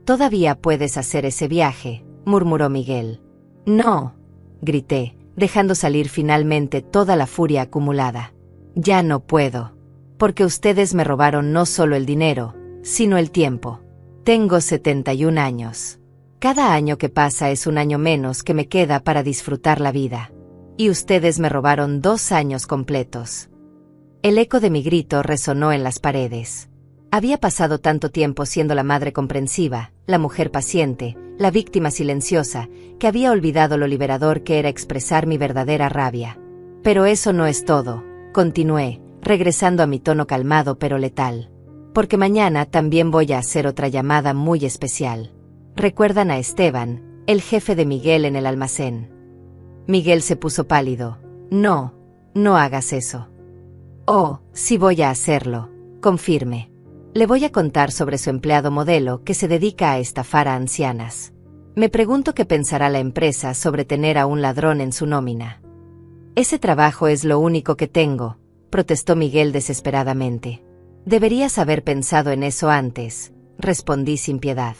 «Todavía puedes hacer ese viaje», murmuró Miguel. «No», grité, dejando salir finalmente toda la furia acumulada. «Ya no puedo. Porque ustedes me robaron no solo el dinero, sino el tiempo. Tengo 71 años. Cada año que pasa es un año menos que me queda para disfrutar la vida. Y ustedes me robaron 2 años completos». El eco de mi grito resonó en las paredes. Había pasado tanto tiempo siendo la madre comprensiva, la mujer paciente, la víctima silenciosa, que había olvidado lo liberador que era expresar mi verdadera rabia. «Pero eso no es todo», continué, regresando a mi tono calmado pero letal. «Porque mañana también voy a hacer otra llamada muy especial. ¿Recuerdan a Esteban, el jefe de Miguel en el almacén?» Miguel se puso pálido. «No, no hagas eso». «Oh, sí voy a hacerlo», confirme. «Le voy a contar sobre su empleado modelo que se dedica a estafar a ancianas. Me pregunto qué pensará la empresa sobre tener a un ladrón en su nómina». «Ese trabajo es lo único que tengo», protestó Miguel desesperadamente. «Deberías haber pensado en eso antes», respondí sin piedad.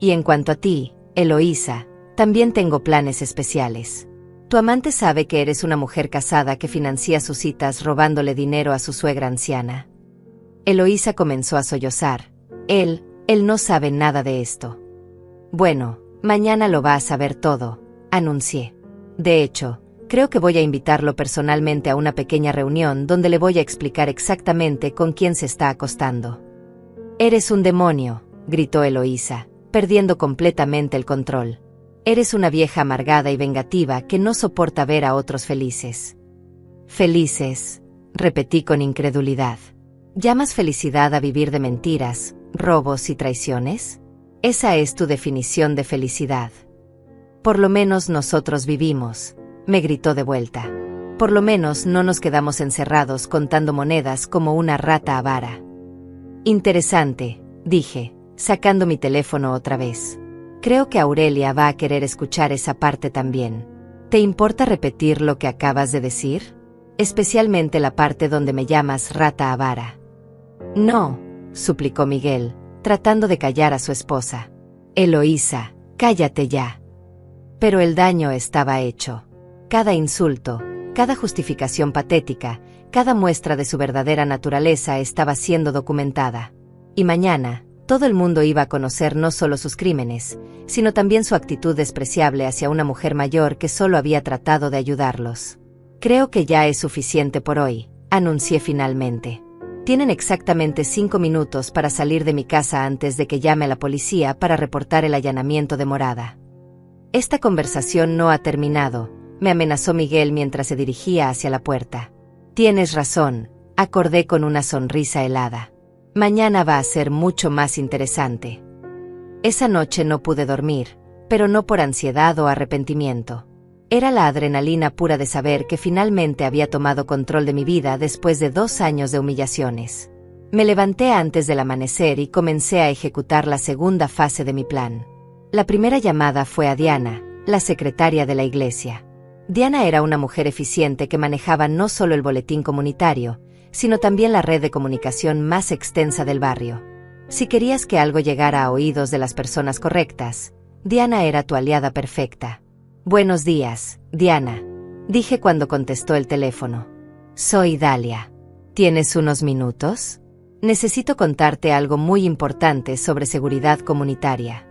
«Y en cuanto a ti, Eloísa, también tengo planes especiales. Tu amante sabe que eres una mujer casada que financia sus citas robándole dinero a su suegra anciana». Eloísa comenzó a sollozar. Él no sabe nada de esto». «Bueno, mañana lo va a saber todo», anuncié. «De hecho, creo que voy a invitarlo personalmente a una pequeña reunión donde le voy a explicar exactamente con quién se está acostando». «Eres un demonio», gritó Eloísa, perdiendo completamente el control. «Eres una vieja amargada y vengativa que no soporta ver a otros felices». «¿Felices?», repetí con incredulidad. ¿Llamas felicidad a vivir de mentiras, robos y traiciones? Esa es tu definición de felicidad». «Por lo menos nosotros vivimos», me gritó de vuelta. «Por lo menos no nos quedamos encerrados contando monedas como una rata avara». «Interesante», dije, sacando mi teléfono otra vez. «Creo que Aurelia va a querer escuchar esa parte también. ¿Te importa repetir lo que acabas de decir? Especialmente la parte donde me llamas rata avara». «No», suplicó Miguel, tratando de callar a su esposa. «Eloísa, cállate ya». Pero el daño estaba hecho. Cada insulto, cada justificación patética, cada muestra de su verdadera naturaleza estaba siendo documentada. Y mañana, todo el mundo iba a conocer no solo sus crímenes, sino también su actitud despreciable hacia una mujer mayor que solo había tratado de ayudarlos. «Creo que ya es suficiente por hoy», anuncié finalmente. «Tienen exactamente 5 minutos para salir de mi casa antes de que llame a la policía para reportar el allanamiento de morada». «Esta conversación no ha terminado», me amenazó Miguel mientras se dirigía hacia la puerta. «Tienes razón», acordé con una sonrisa helada. «Mañana va a ser mucho más interesante». Esa noche no pude dormir, pero no por ansiedad o arrepentimiento. Era la adrenalina pura de saber que finalmente había tomado control de mi vida después de 2 años de humillaciones. Me levanté antes del amanecer y comencé a ejecutar la segunda fase de mi plan. La primera llamada fue a Diana, la secretaria de la iglesia. Diana era una mujer eficiente que manejaba no solo el boletín comunitario, sino también la red de comunicación más extensa del barrio. Si querías que algo llegara a oídos de las personas correctas, Diana era tu aliada perfecta. «Buenos días, Diana», dije cuando contestó el teléfono. «Soy Dalia. ¿Tienes unos minutos? Necesito contarte algo muy importante sobre seguridad comunitaria».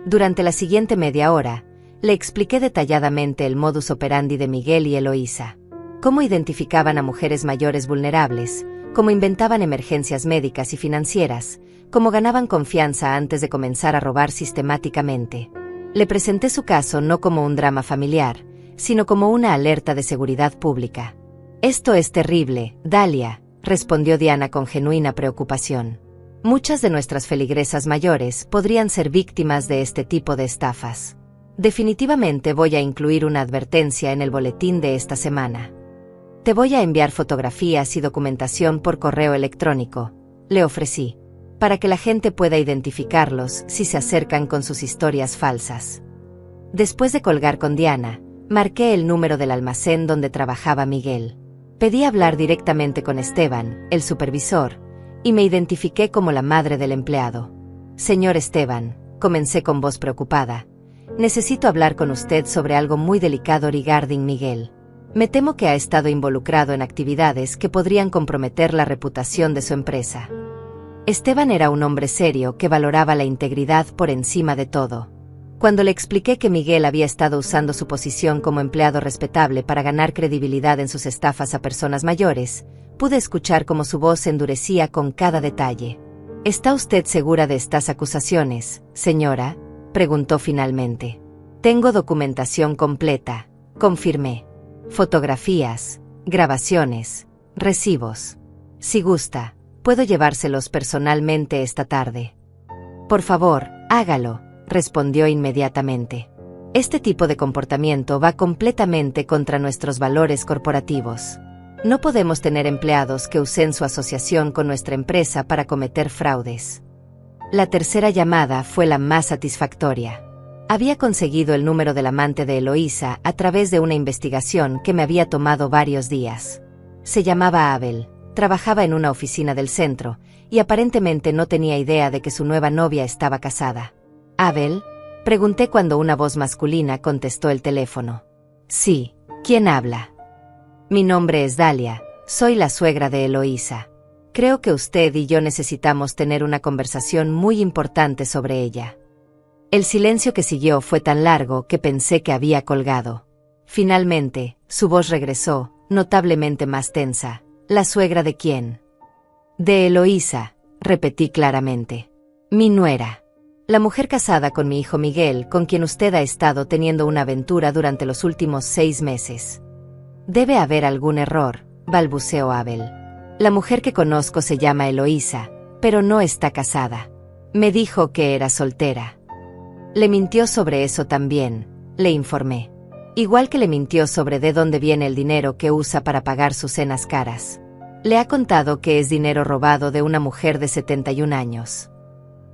Durante la siguiente media hora, le expliqué detalladamente el modus operandi de Miguel y Eloísa. Cómo identificaban a mujeres mayores vulnerables, cómo inventaban emergencias médicas y financieras, cómo ganaban confianza antes de comenzar a robar sistemáticamente. Le presenté su caso no como un drama familiar, sino como una alerta de seguridad pública. «Esto es terrible, Dalia», respondió Diana con genuina preocupación. «Muchas de nuestras feligresas mayores podrían ser víctimas de este tipo de estafas. Definitivamente voy a incluir una advertencia en el boletín de esta semana». Te voy a enviar fotografías y documentación por correo electrónico, le ofrecí, para que la gente pueda identificarlos si se acercan con sus historias falsas. Después de colgar con Diana, marqué el número del almacén donde trabajaba Miguel. Pedí hablar directamente con Esteban, el supervisor, y me identifiqué como la madre del empleado. Señor Esteban, comencé con voz preocupada. Necesito hablar con usted sobre algo muy delicado regarding Miguel. Me temo que ha estado involucrado en actividades que podrían comprometer la reputación de su empresa. Esteban era un hombre serio que valoraba la integridad por encima de todo. Cuando le expliqué que Miguel había estado usando su posición como empleado respetable para ganar credibilidad en sus estafas a personas mayores, pude escuchar cómo su voz se endurecía con cada detalle. ¿Está usted segura de estas acusaciones, señora?, preguntó finalmente. Tengo documentación completa, confirmé. Fotografías, grabaciones, recibos. Si gusta, puedo llevárselos personalmente esta tarde. Por favor, hágalo, respondió inmediatamente. Este tipo de comportamiento va completamente contra nuestros valores corporativos. No podemos tener empleados que usen su asociación con nuestra empresa para cometer fraudes. La tercera llamada fue la más satisfactoria. Había conseguido el número del amante de Eloísa a través de una investigación que me había tomado varios días. Se llamaba Abel, trabajaba en una oficina del centro, y aparentemente no tenía idea de que su nueva novia estaba casada. ¿Abel?, pregunté cuando una voz masculina contestó el teléfono. Sí, ¿quién habla? Mi nombre es Dalia, soy la suegra de Eloísa. Creo que usted y yo necesitamos tener una conversación muy importante sobre ella. El silencio que siguió fue tan largo que pensé que había colgado. Finalmente, su voz regresó, notablemente más tensa. ¿La suegra de quién? De Eloísa, repetí claramente. Mi nuera. La mujer casada con mi hijo Miguel, con quien usted ha estado teniendo una aventura durante los últimos 6 meses. Debe haber algún error, balbuceó Abel. La mujer que conozco se llama Eloísa, pero no está casada. Me dijo que era soltera. Le mintió sobre eso también, le informé. Igual que le mintió sobre de dónde viene el dinero que usa para pagar sus cenas caras. Le ha contado que es dinero robado de una mujer de 71 años.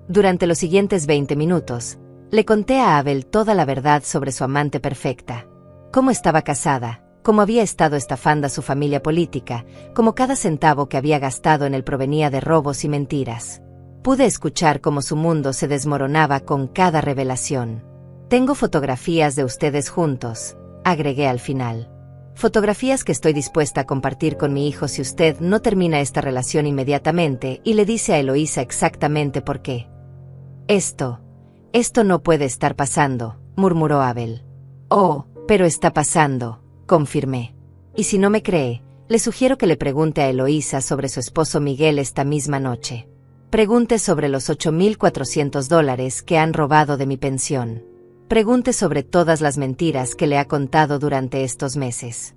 Durante los siguientes 20 minutos, le conté a Abel toda la verdad sobre su amante perfecta. Cómo estaba casada, cómo había estado estafando a su familia política, cómo cada centavo que había gastado en él provenía de robos y mentiras. Pude escuchar cómo su mundo se desmoronaba con cada revelación. Tengo fotografías de ustedes juntos, agregué al final. Fotografías que estoy dispuesta a compartir con mi hijo si usted no termina esta relación inmediatamente y le dice a Eloísa exactamente por qué. Esto no puede estar pasando, murmuró Abel. Oh, pero está pasando, confirmé. Y si no me cree, le sugiero que le pregunte a Eloísa sobre su esposo Miguel esta misma noche. Pregunte sobre los $8,400 que han robado de mi pensión. Pregunte sobre todas las mentiras que le ha contado durante estos meses.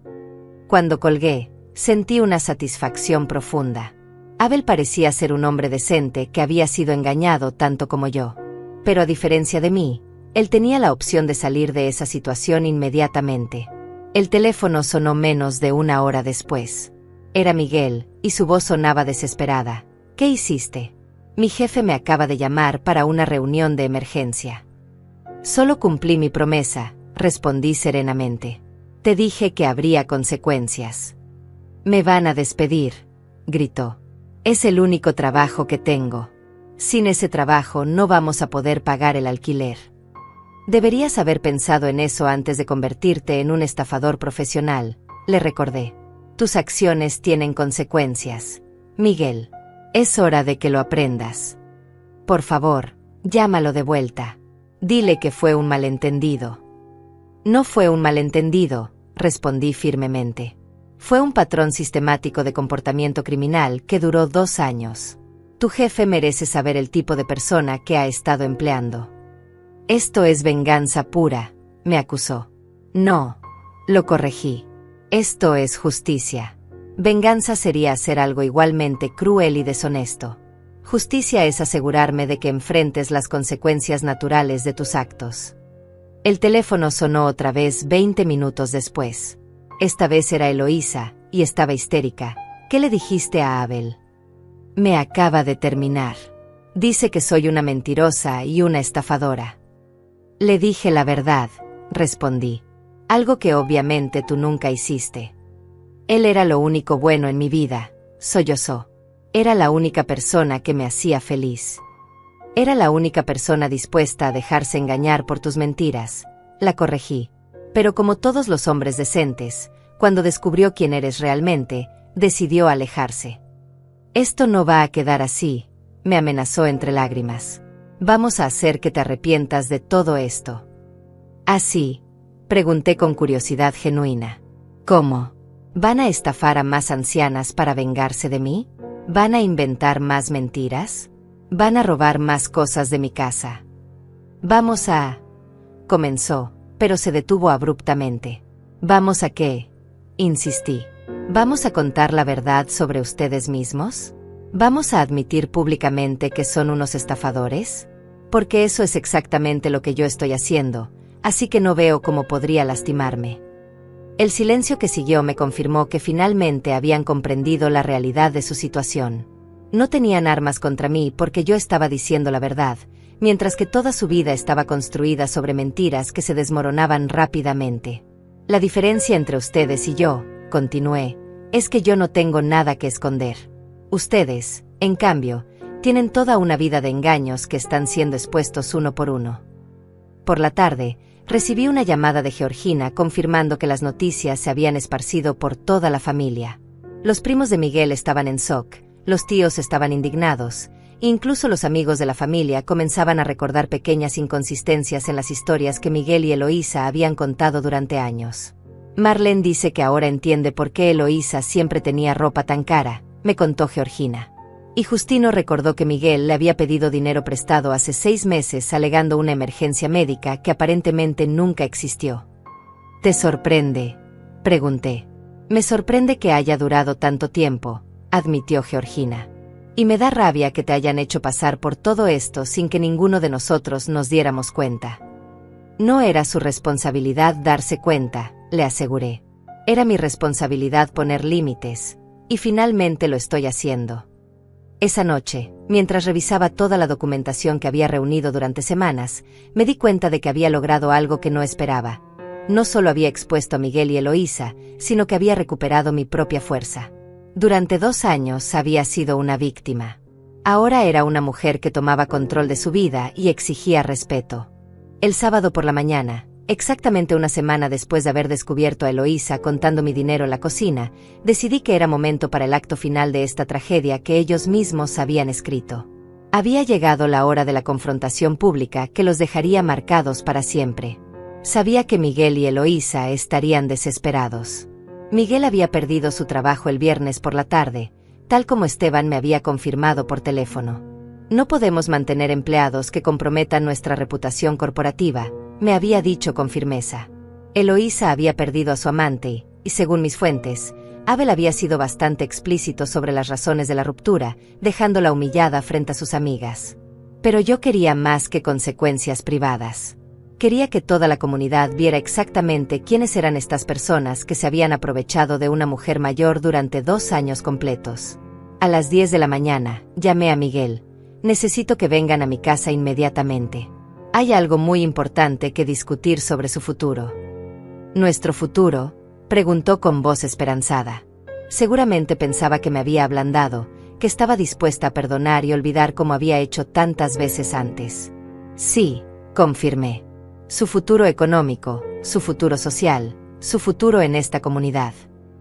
Cuando colgué, sentí una satisfacción profunda. Abel parecía ser un hombre decente que había sido engañado tanto como yo. Pero a diferencia de mí, él tenía la opción de salir de esa situación inmediatamente. El teléfono sonó menos de 1 hora después. Era Miguel, y su voz sonaba desesperada. ¿Qué hiciste? Mi jefe me acaba de llamar para una reunión de emergencia. Solo cumplí mi promesa, respondí serenamente. Te dije que habría consecuencias. Me van a despedir, gritó. Es el único trabajo que tengo. Sin ese trabajo no vamos a poder pagar el alquiler. Deberías haber pensado en eso antes de convertirte en un estafador profesional, le recordé. Tus acciones tienen consecuencias, Miguel. Es hora de que lo aprendas. Por favor, llámalo de vuelta. Dile que fue un malentendido. No fue un malentendido, respondí firmemente. Fue un patrón sistemático de comportamiento criminal que duró 2 años. Tu jefe merece saber el tipo de persona que ha estado empleando. Esto es venganza pura, me acusó. No, lo corregí. Esto es justicia. Venganza sería hacer algo igualmente cruel y deshonesto. Justicia es asegurarme de que enfrentes las consecuencias naturales de tus actos. El teléfono sonó otra vez 20 minutos después. Esta vez era Eloísa, y estaba histérica. ¿Qué le dijiste a Abel? Me acaba de terminar. Dice que soy una mentirosa y una estafadora. Le dije la verdad, respondí. Algo que obviamente tú nunca hiciste. Él era lo único bueno en mi vida, sollozó. Era la única persona que me hacía feliz. Era la única persona dispuesta a dejarse engañar por tus mentiras, la corregí. Pero como todos los hombres decentes, cuando descubrió quién eres realmente, decidió alejarse. Esto no va a quedar así, me amenazó entre lágrimas. Vamos a hacer que te arrepientas de todo esto. ¿Así? Pregunté con curiosidad genuina. ¿Cómo? ¿Van a estafar a más ancianas para vengarse de mí? ¿Van a inventar más mentiras? ¿Van a robar más cosas de mi casa? Vamos a... comenzó, pero se detuvo abruptamente. ¿Vamos a qué? Insistí. ¿Vamos a contar la verdad sobre ustedes mismos? ¿Vamos a admitir públicamente que son unos estafadores? Porque eso es exactamente lo que yo estoy haciendo, así que no veo cómo podría lastimarme. El silencio que siguió me confirmó que finalmente habían comprendido la realidad de su situación. No tenían armas contra mí porque yo estaba diciendo la verdad, mientras que toda su vida estaba construida sobre mentiras que se desmoronaban rápidamente. La diferencia entre ustedes y yo, continué, es que yo no tengo nada que esconder. Ustedes, en cambio, tienen toda una vida de engaños que están siendo expuestos uno por uno. Por la tarde, recibí una llamada de Georgina confirmando que las noticias se habían esparcido por toda la familia. Los primos de Miguel estaban en shock, los tíos estaban indignados, incluso los amigos de la familia comenzaban a recordar pequeñas inconsistencias en las historias que Miguel y Eloísa habían contado durante años. Marlene dice que ahora entiende por qué Eloísa siempre tenía ropa tan cara, me contó Georgina. Y Justino recordó que Miguel le había pedido dinero prestado hace 6 meses alegando una emergencia médica que aparentemente nunca existió. ¿Te sorprende?, pregunté. Me sorprende que haya durado tanto tiempo, admitió Georgina. Y me da rabia que te hayan hecho pasar por todo esto sin que ninguno de nosotros nos diéramos cuenta. No era su responsabilidad darse cuenta, le aseguré. Era mi responsabilidad poner límites, y finalmente lo estoy haciendo. Esa noche, mientras revisaba toda la documentación que había reunido durante semanas, me di cuenta de que había logrado algo que no esperaba. No solo había expuesto a Miguel y Eloísa, sino que había recuperado mi propia fuerza. Durante 2 años había sido una víctima. Ahora era una mujer que tomaba control de su vida y exigía respeto. El sábado por la mañana, exactamente una semana después de haber descubierto a Eloísa contando mi dinero en la cocina, decidí que era momento para el acto final de esta tragedia que ellos mismos habían escrito. Había llegado la hora de la confrontación pública que los dejaría marcados para siempre. Sabía que Miguel y Eloísa estarían desesperados. Miguel había perdido su trabajo el viernes por la tarde, tal como Esteban me había confirmado por teléfono. No podemos mantener empleados que comprometan nuestra reputación corporativa, me había dicho con firmeza. Eloísa había perdido a su amante y, según mis fuentes, Abel había sido bastante explícito sobre las razones de la ruptura, dejándola humillada frente a sus amigas. Pero yo quería más que consecuencias privadas. Quería que toda la comunidad viera exactamente quiénes eran estas personas que se habían aprovechado de una mujer mayor durante 2 años completos. A las 10 de la mañana, llamé a Miguel. Necesito que vengan a mi casa inmediatamente. Hay algo muy importante que discutir sobre su futuro. ¿Nuestro futuro?, preguntó con voz esperanzada. Seguramente pensaba que me había ablandado, que estaba dispuesta a perdonar y olvidar como había hecho tantas veces antes. Sí, confirmé. Su futuro económico, su futuro social, su futuro en esta comunidad.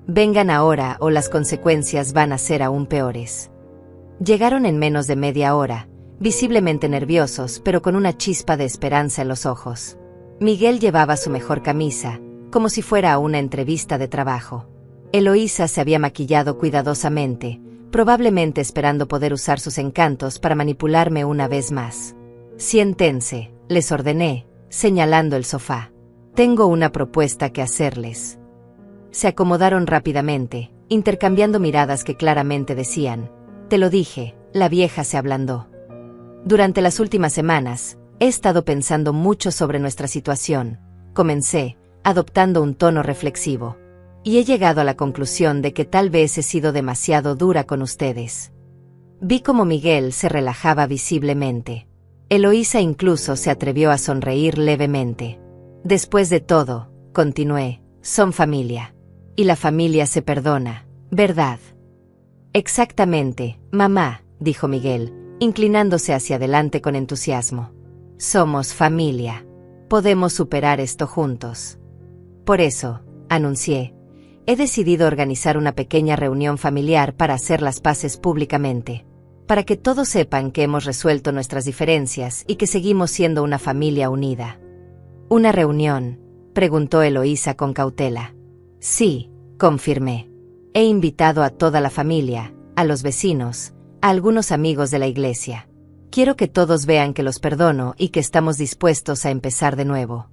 Vengan ahora o las consecuencias van a ser aún peores. Llegaron en menos de media hora, visiblemente nerviosos pero con una chispa de esperanza en los ojos. Miguel llevaba su mejor camisa, como si fuera a una entrevista de trabajo. Eloísa se había maquillado cuidadosamente, probablemente esperando poder usar sus encantos para manipularme una vez más. Siéntense, les ordené, señalando el sofá. Tengo una propuesta que hacerles. Se acomodaron rápidamente, intercambiando miradas que claramente decían: te lo dije, la vieja se ablandó. Durante las últimas semanas, he estado pensando mucho sobre nuestra situación, comencé, adoptando un tono reflexivo. Y he llegado a la conclusión de que tal vez he sido demasiado dura con ustedes. Vi cómo Miguel se relajaba visiblemente. Eloísa incluso se atrevió a sonreír levemente. Después de todo, continué, son familia. Y la familia se perdona, ¿verdad? Exactamente, mamá, dijo Miguel, inclinándose hacia adelante con entusiasmo. Somos familia. Podemos superar esto juntos. Por eso, anuncié, he decidido organizar una pequeña reunión familiar para hacer las paces públicamente. Para que todos sepan que hemos resuelto nuestras diferencias y que seguimos siendo una familia unida. ¿Una reunión?, preguntó Eloísa con cautela. Sí, confirmé. He invitado a toda la familia, a los vecinos, a algunos amigos de la iglesia. Quiero que todos vean que los perdono y que estamos dispuestos a empezar de nuevo.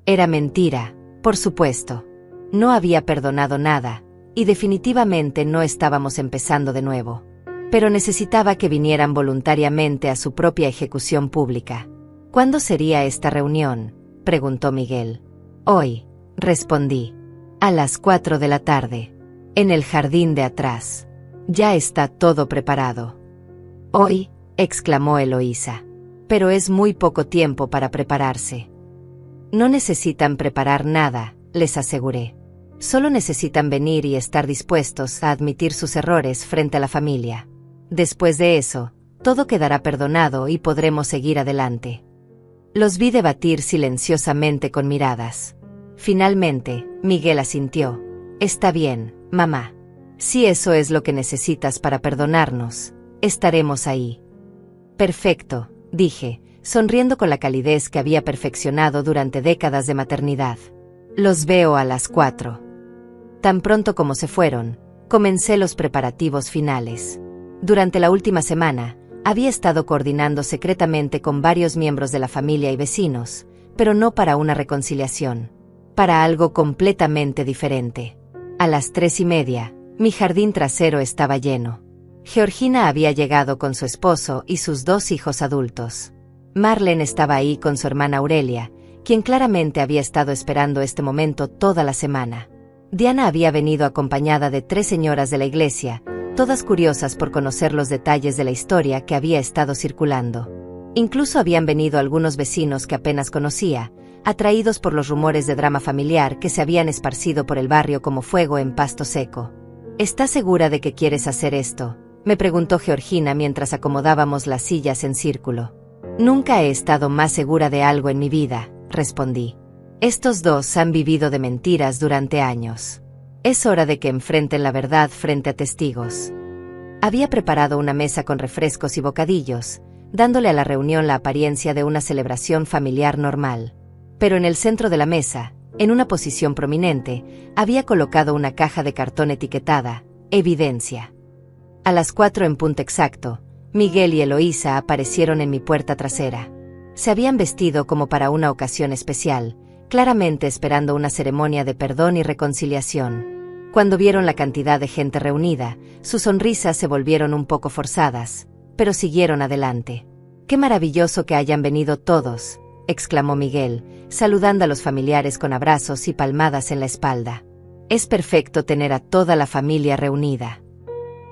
Era mentira, por supuesto. No había perdonado nada, y definitivamente no estábamos empezando de nuevo. Pero necesitaba que vinieran voluntariamente a su propia ejecución pública. ¿Cuándo sería esta reunión?, preguntó Miguel. Hoy, respondí. A las 4 de la tarde. En el jardín de atrás. Ya está todo preparado. Hoy, exclamó Eloísa. Pero es muy poco tiempo para prepararse. No necesitan preparar nada, les aseguré. Solo necesitan venir y estar dispuestos a admitir sus errores frente a la familia. Después de eso, todo quedará perdonado y podremos seguir adelante. Los vi debatir silenciosamente con miradas. Finalmente, Miguel asintió. Está bien, mamá. Si eso es lo que necesitas para perdonarnos, estaremos ahí. Perfecto, dije, sonriendo con la calidez que había perfeccionado durante décadas de maternidad. Los veo a las 4. Tan pronto como se fueron, comencé los preparativos finales. Durante la última semana, había estado coordinando secretamente con varios miembros de la familia y vecinos, pero no para una reconciliación. Para algo completamente diferente. A las 3:30, mi jardín trasero estaba lleno. Georgina había llegado con su esposo y sus 2 hijos adultos. Marlene estaba ahí con su hermana Aurelia, quien claramente había estado esperando este momento toda la semana. Diana había venido acompañada de 3 señoras de la iglesia, todas curiosas por conocer los detalles de la historia que había estado circulando. Incluso habían venido algunos vecinos que apenas conocía, atraídos por los rumores de drama familiar que se habían esparcido por el barrio como fuego en pasto seco. ¿Estás segura de que quieres hacer esto?, me preguntó Georgina mientras acomodábamos las sillas en círculo. Nunca he estado más segura de algo en mi vida, respondí. Estos 2 han vivido de mentiras durante años. Es hora de que enfrenten la verdad frente a testigos. Había preparado una mesa con refrescos y bocadillos, dándole a la reunión la apariencia de una celebración familiar normal. Pero en el centro de la mesa, en una posición prominente, había colocado una caja de cartón etiquetada, evidencia. A las 4 en punto exacto, Miguel y Eloísa aparecieron en mi puerta trasera. Se habían vestido como para una ocasión especial, claramente esperando una ceremonia de perdón y reconciliación. Cuando vieron la cantidad de gente reunida, sus sonrisas se volvieron un poco forzadas, pero siguieron adelante. ¡Qué maravilloso que hayan venido todos!, exclamó Miguel, saludando a los familiares con abrazos y palmadas en la espalda. Es perfecto tener a toda la familia reunida.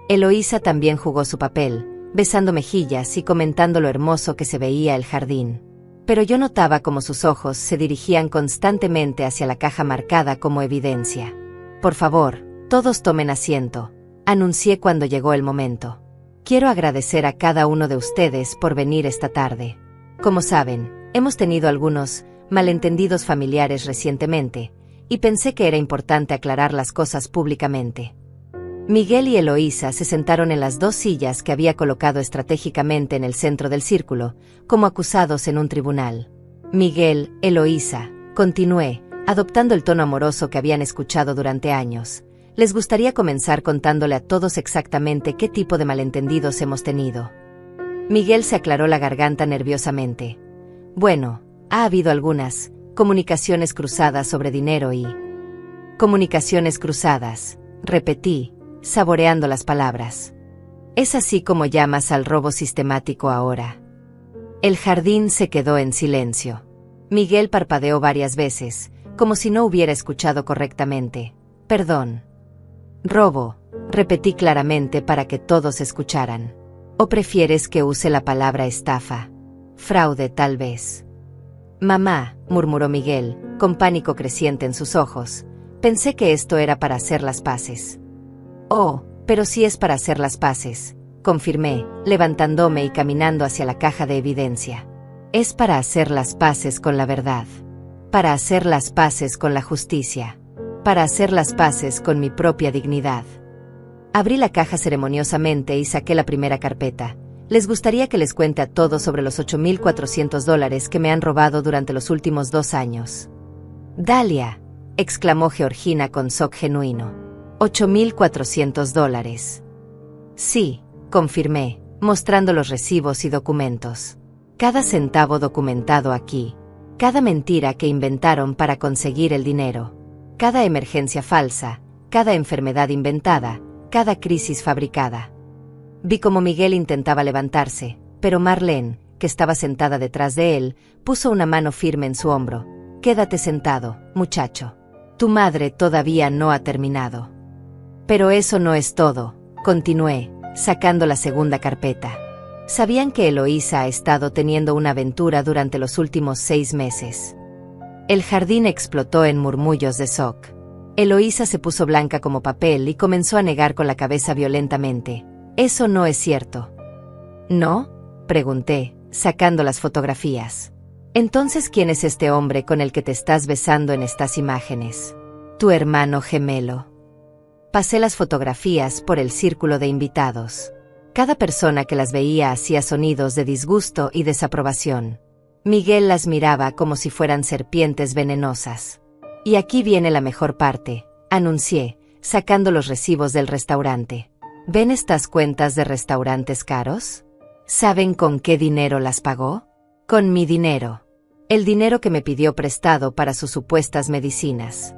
Eloísa también jugó su papel, besando mejillas y comentando lo hermoso que se veía el jardín. Pero yo notaba cómo sus ojos se dirigían constantemente hacia la caja marcada como evidencia. Por favor, todos tomen asiento, anuncié cuando llegó el momento. Quiero agradecer a cada uno de ustedes por venir esta tarde. Como saben, hemos tenido algunos malentendidos familiares recientemente, y pensé que era importante aclarar las cosas públicamente. Miguel y Eloísa se sentaron en las 2 sillas que había colocado estratégicamente en el centro del círculo, como acusados en un tribunal. Miguel, Eloísa, continué, adoptando el tono amoroso que habían escuchado durante años. Les gustaría comenzar contándole a todos exactamente qué tipo de malentendidos hemos tenido. Miguel se aclaró la garganta nerviosamente. Bueno, ha habido algunas comunicaciones cruzadas sobre dinero y... Comunicaciones cruzadas, repetí, saboreando las palabras. ¿Es así como llamas al robo sistemático ahora? El jardín se quedó en silencio. Miguel parpadeó varias veces, como si no hubiera escuchado correctamente. Perdón. Robo, repetí claramente para que todos escucharan. ¿O prefieres que use la palabra estafa? Fraude, tal vez. Mamá, murmuró Miguel, con pánico creciente en sus ojos. Pensé que esto era para hacer las paces. Oh, pero sí es para hacer las paces, confirmé, levantándome y caminando hacia la caja de evidencia. Es para hacer las paces con la verdad. Para hacer las paces con la justicia. Para hacer las paces con mi propia dignidad. Abrí la caja ceremoniosamente y saqué la primera carpeta. Les gustaría que les cuente a todos sobre los $8,400 que me han robado durante los últimos 2 años. Dalia, exclamó Georgina con shock genuino. $8,400. Sí, confirmé, mostrando los recibos y documentos. Cada centavo documentado aquí. Cada mentira que inventaron para conseguir el dinero. Cada emergencia falsa, cada enfermedad inventada, cada crisis fabricada. Vi cómo Miguel intentaba levantarse, pero Marlene, que estaba sentada detrás de él, puso una mano firme en su hombro. Quédate sentado, muchacho. Tu madre todavía no ha terminado. Pero eso no es todo, continué, sacando la segunda carpeta. Sabían que Eloísa ha estado teniendo una aventura durante los últimos 6 meses. El jardín explotó en murmullos de shock. Eloísa se puso blanca como papel y comenzó a negar con la cabeza violentamente. Eso no es cierto. ¿No? Pregunté, sacando las fotografías. Entonces, ¿quién es este hombre con el que te estás besando en estas imágenes? Tu hermano gemelo. Pasé las fotografías por el círculo de invitados. Cada persona que las veía hacía sonidos de disgusto y desaprobación. Miguel las miraba como si fueran serpientes venenosas. Y aquí viene la mejor parte, anuncié, sacando los recibos del restaurante. ¿Ven estas cuentas de restaurantes caros? ¿Saben con qué dinero las pagó? Con mi dinero. El dinero que me pidió prestado para sus supuestas medicinas.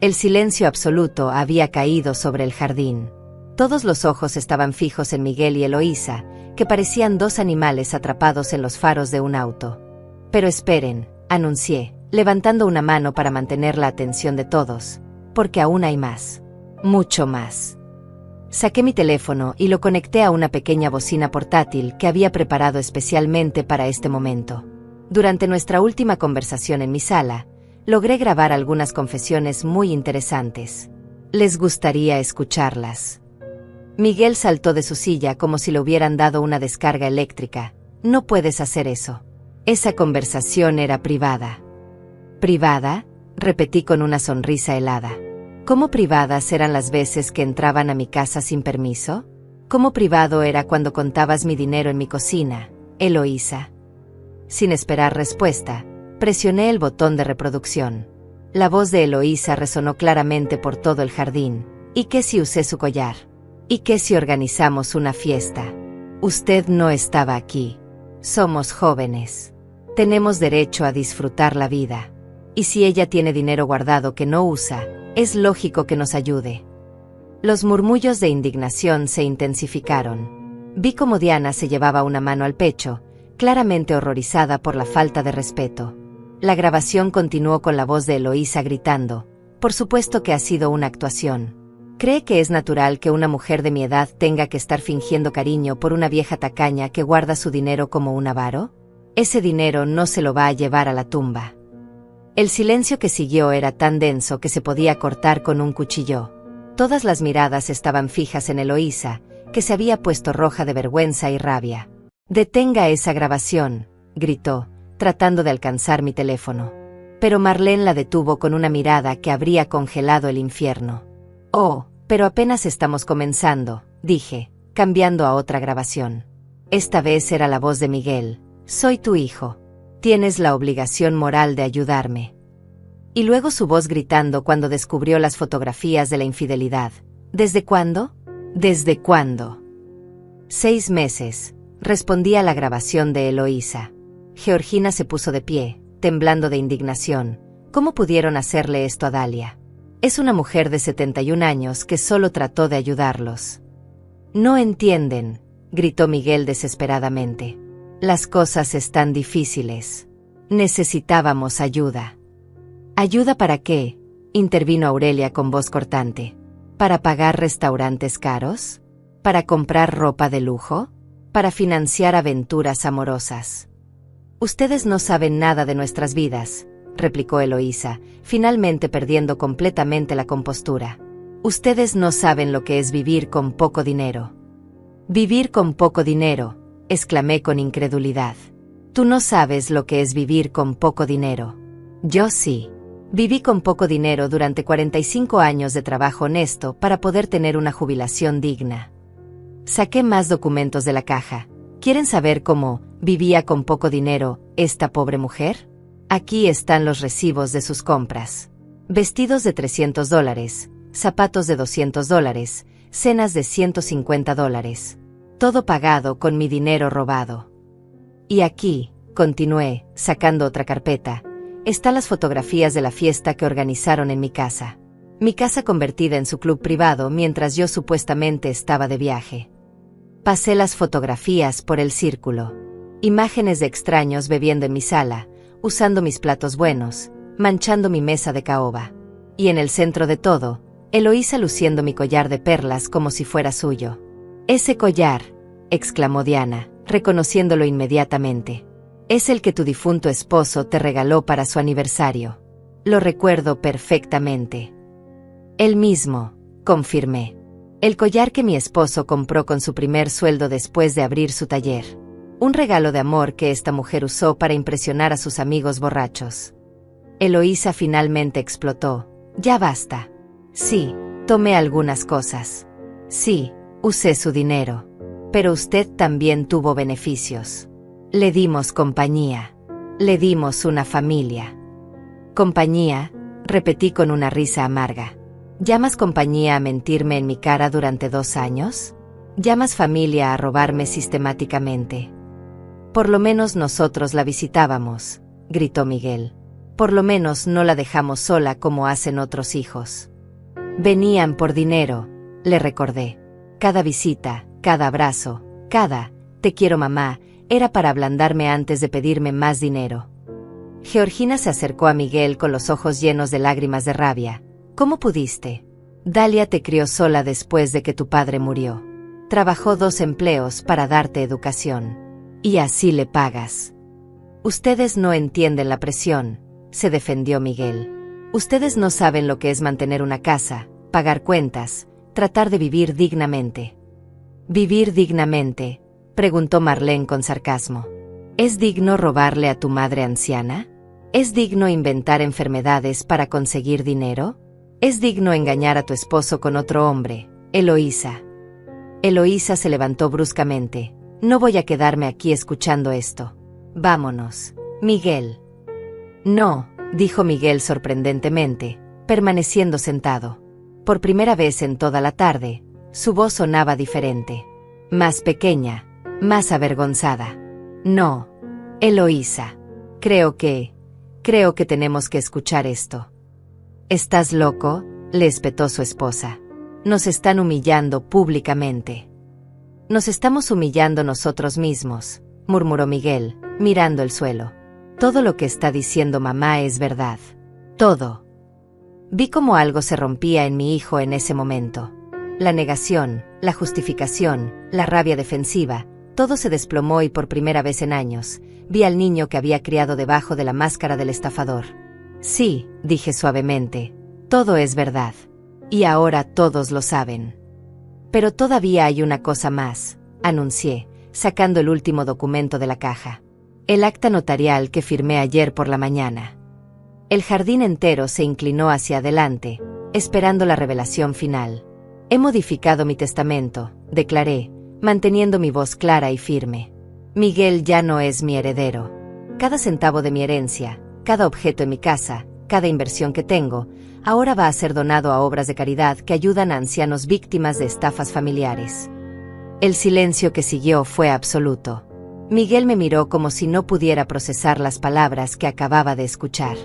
El silencio absoluto había caído sobre el jardín. Todos los ojos estaban fijos en Miguel y Eloísa, que parecían 2 animales atrapados en los faros de un auto. Pero esperen, anuncié, levantando una mano para mantener la atención de todos, porque aún hay más. Mucho más. Saqué mi teléfono y lo conecté a una pequeña bocina portátil que había preparado especialmente para este momento. Durante nuestra última conversación en mi sala, logré grabar algunas confesiones muy interesantes. ¿Les gustaría escucharlas? Miguel saltó de su silla como si le hubieran dado una descarga eléctrica. No puedes hacer eso. Esa conversación era privada. ¿Privada? Repetí con una sonrisa helada. ¿Cómo privadas eran las veces que entraban a mi casa sin permiso? ¿Cómo privado era cuando contabas mi dinero en mi cocina, Eloísa? Sin esperar respuesta, presioné el botón de reproducción. La voz de Eloísa resonó claramente por todo el jardín. ¿Y qué si usé su collar? ¿Y qué si organizamos una fiesta? Usted no estaba aquí. Somos jóvenes. Tenemos derecho a disfrutar la vida. Y si ella tiene dinero guardado que no usa, es lógico que nos ayude. Los murmullos de indignación se intensificaron. Vi cómo Diana se llevaba una mano al pecho, claramente horrorizada por la falta de respeto. La grabación continuó con la voz de Eloísa gritando: «Por supuesto que ha sido una actuación. ¿Cree que es natural que una mujer de mi edad tenga que estar fingiendo cariño por una vieja tacaña que guarda su dinero como un avaro? Ese dinero no se lo va a llevar a la tumba». El silencio que siguió era tan denso que se podía cortar con un cuchillo. Todas las miradas estaban fijas en Eloísa, que se había puesto roja de vergüenza y rabia. «Detenga esa grabación», gritó, tratando de alcanzar mi teléfono. Pero Marlene la detuvo con una mirada que habría congelado el infierno. «Oh, pero apenas estamos comenzando», dije, cambiando a otra grabación. Esta vez era la voz de Miguel. «Soy tu hijo. Tienes la obligación moral de ayudarme». Y luego su voz gritando cuando descubrió las fotografías de la infidelidad. «¿Desde cuándo? ¿Desde cuándo?» 6 meses, respondí a la grabación de Eloísa. Georgina se puso de pie, temblando de indignación. ¿Cómo pudieron hacerle esto a Dalia? Es una mujer de 71 años que solo trató de ayudarlos. «No entienden», gritó Miguel desesperadamente. «Las cosas están difíciles. Necesitábamos ayuda». «¿Ayuda para qué?», intervino Aurelia con voz cortante. ¿Para pagar restaurantes caros? ¿Para comprar ropa de lujo? ¿Para financiar aventuras amorosas? Ustedes no saben nada de nuestras vidas, replicó Eloísa, finalmente perdiendo completamente la compostura. Ustedes no saben lo que es vivir con poco dinero. Vivir con poco dinero, exclamé con incredulidad. Tú no sabes lo que es vivir con poco dinero. Yo sí. Viví con poco dinero durante 45 años de trabajo honesto para poder tener una jubilación digna. Saqué más documentos de la caja. ¿Quieren saber cómo vivía con poco dinero esta pobre mujer? Aquí están los recibos de sus compras. Vestidos de $300, zapatos de $200, cenas de $150. Todo pagado con mi dinero robado. Y aquí, continué, sacando otra carpeta, están las fotografías de la fiesta que organizaron en mi casa. Mi casa convertida en su club privado mientras yo supuestamente estaba de viaje. Pasé las fotografías por el círculo. Imágenes de extraños bebiendo en mi sala, usando mis platos buenos, manchando mi mesa de caoba. Y en el centro de todo, Eloísa luciendo mi collar de perlas como si fuera suyo. «Ese collar», exclamó Diana, reconociéndolo inmediatamente. «Es el que tu difunto esposo te regaló para su aniversario. Lo recuerdo perfectamente». «El mismo», confirmé. «El collar que mi esposo compró con su primer sueldo después de abrir su taller. Un regalo de amor que esta mujer usó para impresionar a sus amigos borrachos». Eloísa finalmente explotó. «Ya basta». «Sí, tomé algunas cosas. Sí, usé su dinero. Pero usted también tuvo beneficios. Le dimos compañía. Le dimos una familia». «Compañía», repetí con una risa amarga. ¿Llamas compañía a mentirme en mi cara durante 2 años? ¿Llamas familia a robarme sistemáticamente? Por lo menos nosotros la visitábamos, gritó Miguel. Por lo menos no la dejamos sola como hacen otros hijos. Venían por dinero, le recordé. Cada visita, cada abrazo, cada «te quiero mamá», era para ablandarme antes de pedirme más dinero. Georgina se acercó a Miguel con los ojos llenos de lágrimas de rabia. «¿Cómo pudiste? Dalia te crió sola después de que tu padre murió. Trabajó 2 empleos para darte educación. Y así le pagas». «Ustedes no entienden la presión», se defendió Miguel. «Ustedes no saben lo que es mantener una casa, pagar cuentas, tratar de vivir dignamente». «¿Vivir dignamente?», preguntó Marlene con sarcasmo. ¿Es digno robarle a tu madre anciana? ¿Es digno inventar enfermedades para conseguir dinero? ¿Es digno engañar a tu esposo con otro hombre, Eloísa?» Eloísa se levantó bruscamente. «No voy a quedarme aquí escuchando esto. Vámonos, Miguel». «No», dijo Miguel sorprendentemente, permaneciendo sentado. Por primera vez en toda la tarde, su voz sonaba diferente. Más pequeña, más avergonzada. «No, Eloísa. Creo que tenemos que escuchar esto». «¿Estás loco?», le espetó su esposa. «Nos están humillando públicamente». «Nos estamos humillando nosotros mismos», murmuró Miguel, mirando el suelo. «Todo lo que está diciendo mamá es verdad. Todo». Vi cómo algo se rompía en mi hijo en ese momento. La negación, la justificación, la rabia defensiva, todo se desplomó y por primera vez en años, vi al niño que había criado debajo de la máscara del estafador. «Sí», dije suavemente, «todo es verdad. Y ahora todos lo saben. Pero todavía hay una cosa más», anuncié, sacando el último documento de la caja. «El acta notarial que firmé ayer por la mañana». El jardín entero se inclinó hacia adelante, esperando la revelación final. «He modificado mi testamento», declaré, manteniendo mi voz clara y firme. «Miguel ya no es mi heredero. Cada centavo de mi herencia, cada objeto en mi casa, cada inversión que tengo, ahora va a ser donado a obras de caridad que ayudan a ancianos víctimas de estafas familiares». El silencio que siguió fue absoluto. Miguel me miró como si no pudiera procesar las palabras que acababa de escuchar.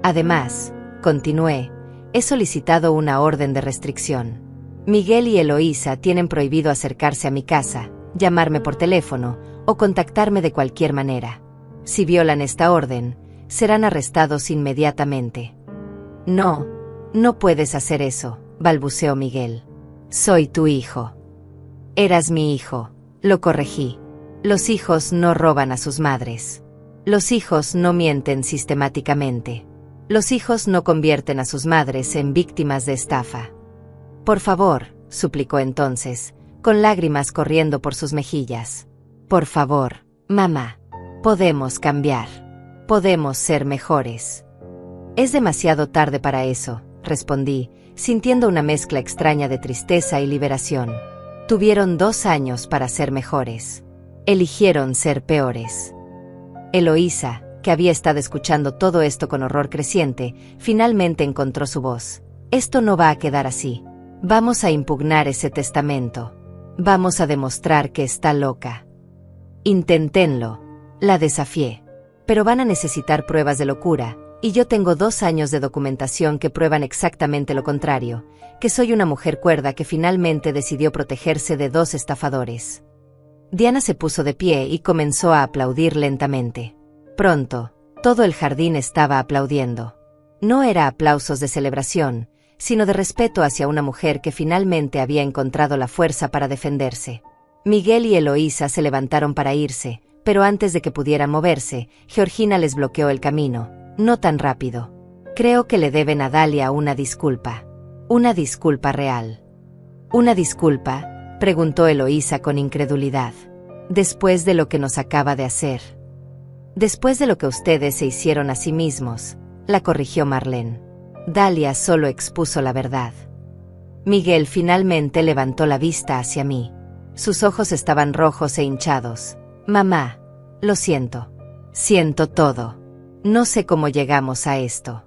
«Además», continué, «he solicitado una orden de restricción. Miguel y Eloísa tienen prohibido acercarse a mi casa, llamarme por teléfono o contactarme de cualquier manera. Si violan esta orden, serán arrestados inmediatamente». «No», No puedes hacer eso, balbuceó Miguel. Soy tu hijo. Eras mi hijo, lo corregí. Los hijos no roban a sus madres. Los hijos no mienten sistemáticamente. Los hijos no convierten a sus madres en víctimas de estafa. Por favor, suplicó entonces, con lágrimas corriendo por sus mejillas. Por favor, mamá. Podemos cambiar. Podemos ser mejores. Es demasiado tarde para eso, respondí, sintiendo una mezcla extraña de tristeza y liberación. Tuvieron 2 años para ser mejores. Eligieron ser peores. Eloísa, que había estado escuchando todo esto con horror creciente, finalmente encontró su voz. Esto no va a quedar así. Vamos a impugnar ese testamento. Vamos a demostrar que está loca. Inténtenlo. La desafié. Pero van a necesitar pruebas de locura, y yo tengo 2 años de documentación que prueban exactamente lo contrario, que soy una mujer cuerda que finalmente decidió protegerse de 2 estafadores. Diana se puso de pie y comenzó a aplaudir lentamente. Pronto, todo el jardín estaba aplaudiendo. No era aplausos de celebración, sino de respeto hacia una mujer que finalmente había encontrado la fuerza para defenderse. Miguel y Eloísa se levantaron para irse, pero antes de que pudieran moverse, Georgina les bloqueó el camino. No tan rápido. Creo que le deben a Dalia una disculpa. Una disculpa real. ¿Una disculpa?, preguntó Eloísa con incredulidad. Después de lo que nos acaba de hacer. Después de lo que ustedes se hicieron a sí mismos, la corrigió Marlene. Dalia solo expuso la verdad. Miguel finalmente levantó la vista hacia mí. Sus ojos estaban rojos e hinchados. Mamá, lo siento. Siento todo. No sé cómo llegamos a esto.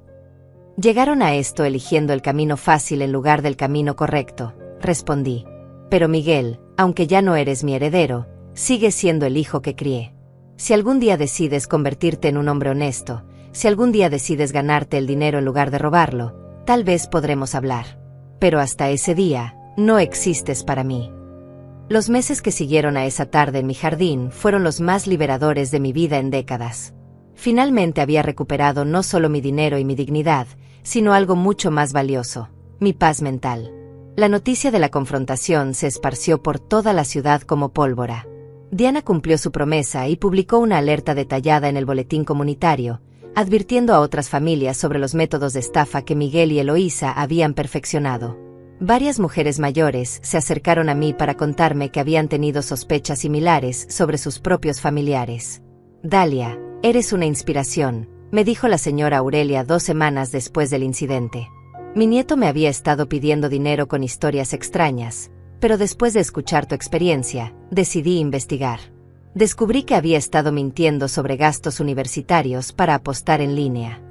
Llegaron a esto eligiendo el camino fácil en lugar del camino correcto, respondí. Pero Miguel, aunque ya no eres mi heredero, sigues siendo el hijo que crié. Si algún día decides convertirte en un hombre honesto, si algún día decides ganarte el dinero en lugar de robarlo, tal vez podremos hablar. Pero hasta ese día, no existes para mí. Los meses que siguieron a esa tarde en mi jardín fueron los más liberadores de mi vida en décadas. Finalmente había recuperado no solo mi dinero y mi dignidad, sino algo mucho más valioso, mi paz mental. La noticia de la confrontación se esparció por toda la ciudad como pólvora. Diana cumplió su promesa y publicó una alerta detallada en el boletín comunitario, advirtiendo a otras familias sobre los métodos de estafa que Miguel y Eloísa habían perfeccionado. Varias mujeres mayores se acercaron a mí para contarme que habían tenido sospechas similares sobre sus propios familiares. Dalia, eres una inspiración, me dijo la señora Aurelia 2 semanas después del incidente. Mi nieto me había estado pidiendo dinero con historias extrañas, pero después de escuchar tu experiencia, decidí investigar. Descubrí que había estado mintiendo sobre gastos universitarios para apostar en línea.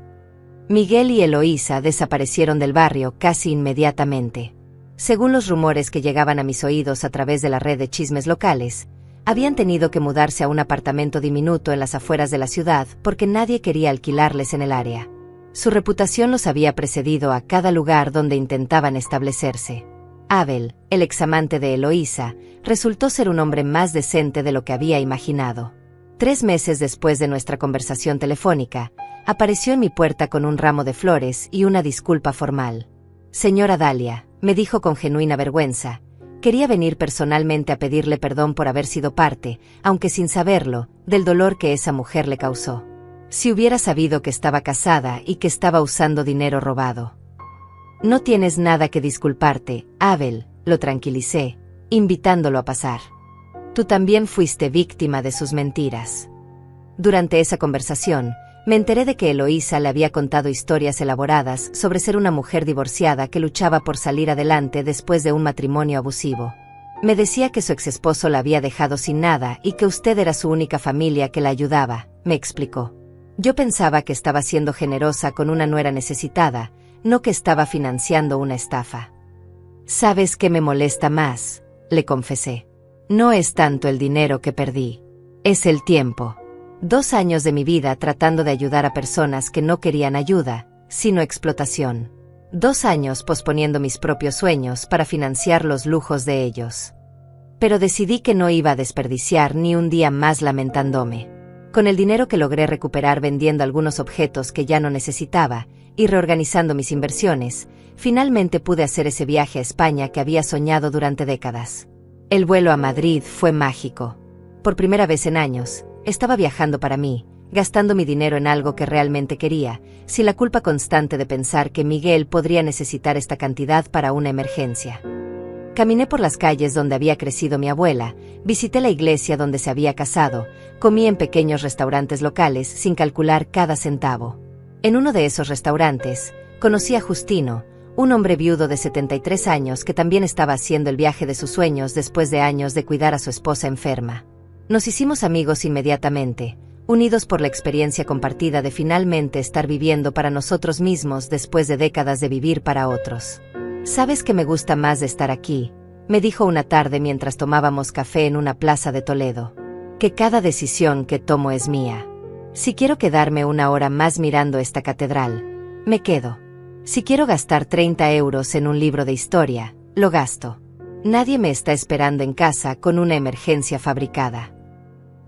Miguel y Eloísa desaparecieron del barrio casi inmediatamente. Según los rumores que llegaban a mis oídos a través de la red de chismes locales, habían tenido que mudarse a un apartamento diminuto en las afueras de la ciudad porque nadie quería alquilarles en el área. Su reputación los había precedido a cada lugar donde intentaban establecerse. Abel, el examante de Eloísa, resultó ser un hombre más decente de lo que había imaginado. 3 meses después de nuestra conversación telefónica, apareció en mi puerta con un ramo de flores y una disculpa formal. Señora Dalia, me dijo con genuina vergüenza, quería venir personalmente a pedirle perdón por haber sido parte, aunque sin saberlo, del dolor que esa mujer le causó. Si hubiera sabido que estaba casada y que estaba usando dinero robado. No tienes nada que disculparte, Abel, lo tranquilicé, invitándolo a pasar. Tú también fuiste víctima de sus mentiras. Durante esa conversación, me enteré de que Eloísa le había contado historias elaboradas sobre ser una mujer divorciada que luchaba por salir adelante después de un matrimonio abusivo. Me decía que su exesposo la había dejado sin nada y que usted era su única familia que la ayudaba, me explicó. Yo pensaba que estaba siendo generosa con una nuera necesitada, no que estaba financiando una estafa. ¿Sabes qué me molesta más?, le confesé. No es tanto el dinero que perdí, es el tiempo. 2 años de mi vida tratando de ayudar a personas que no querían ayuda, sino explotación. 2 años posponiendo mis propios sueños para financiar los lujos de ellos. Pero decidí que no iba a desperdiciar ni un día más lamentándome. Con el dinero que logré recuperar vendiendo algunos objetos que ya no necesitaba y reorganizando mis inversiones, finalmente pude hacer ese viaje a España que había soñado durante décadas. El vuelo a Madrid fue mágico. Por primera vez en años, estaba viajando para mí, gastando mi dinero en algo que realmente quería, sin la culpa constante de pensar que Miguel podría necesitar esta cantidad para una emergencia. Caminé por las calles donde había crecido mi abuela, visité la iglesia donde se había casado, comí en pequeños restaurantes locales sin calcular cada centavo. En uno de esos restaurantes, conocí a Justino, un hombre viudo de 73 años que también estaba haciendo el viaje de sus sueños después de años de cuidar a su esposa enferma. Nos hicimos amigos inmediatamente, unidos por la experiencia compartida de finalmente estar viviendo para nosotros mismos después de décadas de vivir para otros. «¿Sabes qué me gusta más de estar aquí?», me dijo una tarde mientras tomábamos café en una plaza de Toledo. «Que cada decisión que tomo es mía. Si quiero quedarme una hora más mirando esta catedral, me quedo. Si quiero gastar 30 euros en un libro de historia, lo gasto. Nadie me está esperando en casa con una emergencia fabricada».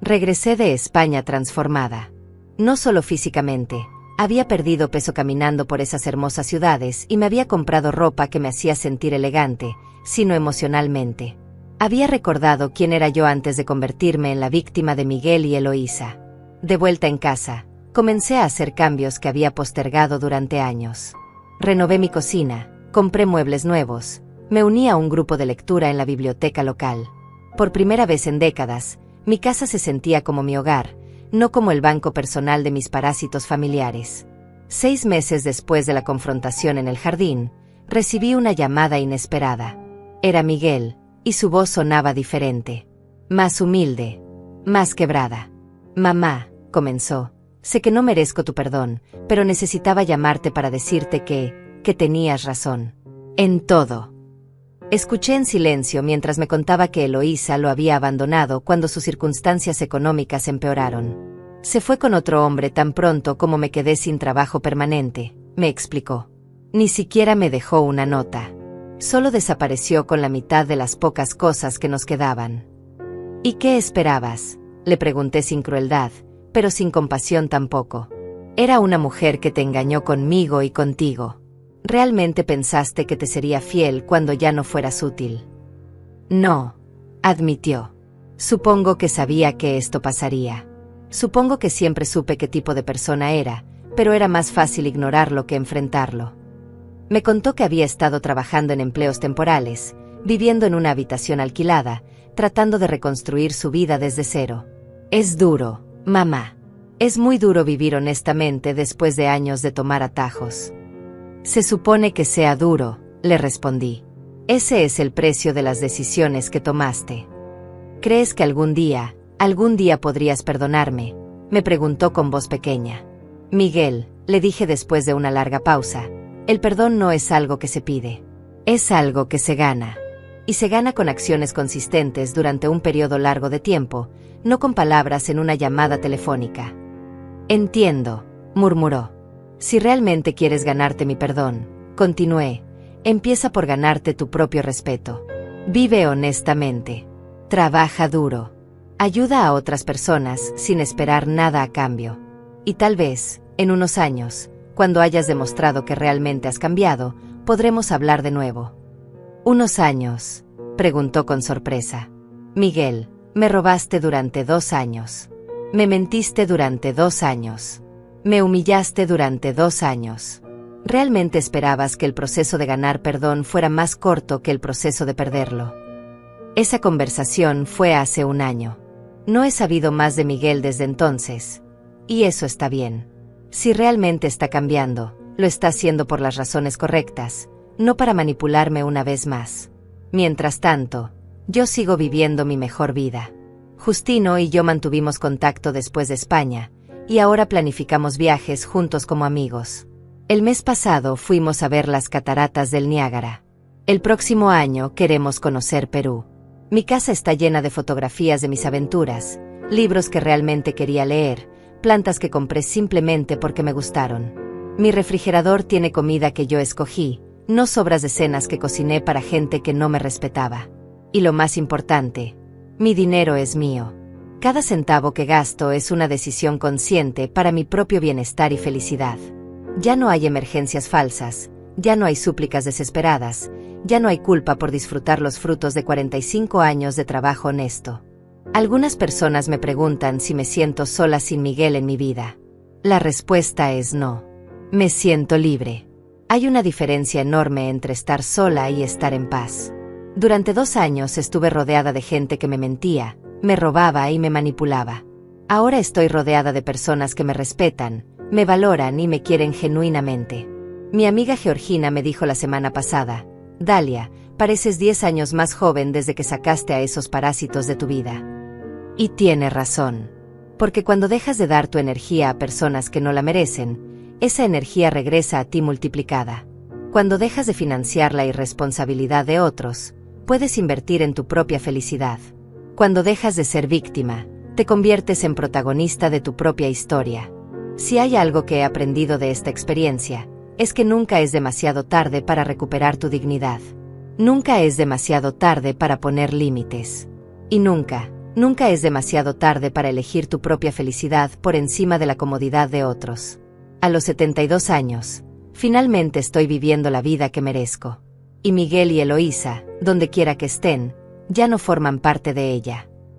Regresé de España transformada. No solo físicamente. Había perdido peso caminando por esas hermosas ciudades y me había comprado ropa que me hacía sentir elegante, sino emocionalmente. Había recordado quién era yo antes de convertirme en la víctima de Miguel y Eloísa. De vuelta en casa, comencé a hacer cambios que había postergado durante años. Renové mi cocina, compré muebles nuevos, me uní a un grupo de lectura en la biblioteca local. Por primera vez en décadas, mi casa se sentía como mi hogar, no como el banco personal de mis parásitos familiares. 6 meses después de la confrontación en el jardín, recibí una llamada inesperada. Era Miguel, y su voz sonaba diferente. Más humilde, más quebrada. «Mamá», comenzó, «sé que no merezco tu perdón, pero necesitaba llamarte para decirte que tenías razón. En todo». Escuché en silencio mientras me contaba que Eloísa lo había abandonado cuando sus circunstancias económicas empeoraron. «Se fue con otro hombre tan pronto como me quedé sin trabajo permanente», me explicó. «Ni siquiera me dejó una nota. Solo desapareció con la mitad de las pocas cosas que nos quedaban». «¿Y qué esperabas?», le pregunté sin crueldad, pero sin compasión tampoco. «Era una mujer que te engañó conmigo y contigo. ¿Realmente pensaste que te sería fiel cuando ya no fueras útil?». «No», admitió. «Supongo que sabía que esto pasaría. Supongo que siempre supe qué tipo de persona era, pero era más fácil ignorarlo que enfrentarlo». Me contó que había estado trabajando en empleos temporales, viviendo en una habitación alquilada, tratando de reconstruir su vida desde cero. «Es duro, mamá. Es muy duro vivir honestamente después de años de tomar atajos». «Se supone que sea duro», le respondí. «Ese es el precio de las decisiones que tomaste». «¿Crees que algún día podrías perdonarme?», me preguntó con voz pequeña. «Miguel», le dije después de una larga pausa, «el perdón no es algo que se pide. Es algo que se gana. Y se gana con acciones consistentes durante un periodo largo de tiempo, no con palabras en una llamada telefónica». «Entiendo», murmuró. «Si realmente quieres ganarte mi perdón», continué, «empieza por ganarte tu propio respeto. Vive honestamente. Trabaja duro. Ayuda a otras personas sin esperar nada a cambio. Y tal vez, en unos años, cuando hayas demostrado que realmente has cambiado, podremos hablar de nuevo». «¿Unos años?», preguntó con sorpresa. «Miguel, me robaste durante 2 años. Me mentiste durante 2 años. Me humillaste durante 2 años. ¿Realmente esperabas que el proceso de ganar perdón fuera más corto que el proceso de perderlo?». Esa conversación fue hace 1 año. No he sabido más de Miguel desde entonces. Y eso está bien. Si realmente está cambiando, lo está haciendo por las razones correctas, no para manipularme una vez más. Mientras tanto, yo sigo viviendo mi mejor vida. Justino y yo mantuvimos contacto después de España, y ahora planificamos viajes juntos como amigos. El mes pasado fuimos a ver las cataratas del Niágara. El próximo año queremos conocer Perú. Mi casa está llena de fotografías de mis aventuras, libros que realmente quería leer, plantas que compré simplemente porque me gustaron. Mi refrigerador tiene comida que yo escogí, no sobras de cenas que cociné para gente que no me respetaba. Y lo más importante, mi dinero es mío. Cada centavo que gasto es una decisión consciente para mi propio bienestar y felicidad. Ya no hay emergencias falsas, ya no hay súplicas desesperadas, ya no hay culpa por disfrutar los frutos de 45 años de trabajo honesto. Algunas personas me preguntan si me siento sola sin Miguel en mi vida. La respuesta es no. Me siento libre. Hay una diferencia enorme entre estar sola y estar en paz. Durante 2 años estuve rodeada de gente que me mentía, me robaba y me manipulaba. Ahora estoy rodeada de personas que me respetan, me valoran y me quieren genuinamente. Mi amiga Georgina me dijo la semana pasada: Dalia, pareces 10 años más joven desde que sacaste a esos parásitos de tu vida. Y tiene razón. Porque cuando dejas de dar tu energía a personas que no la merecen, esa energía regresa a ti multiplicada. Cuando dejas de financiar la irresponsabilidad de otros, puedes invertir en tu propia felicidad. Cuando dejas de ser víctima, te conviertes en protagonista de tu propia historia. Si hay algo que he aprendido de esta experiencia, es que nunca es demasiado tarde para recuperar tu dignidad. Nunca es demasiado tarde para poner límites. Y nunca es demasiado tarde para elegir tu propia felicidad por encima de la comodidad de otros. A los 72 años, finalmente estoy viviendo la vida que merezco. Y Miguel y Eloísa, donde quiera que estén, ya no forman parte de ella.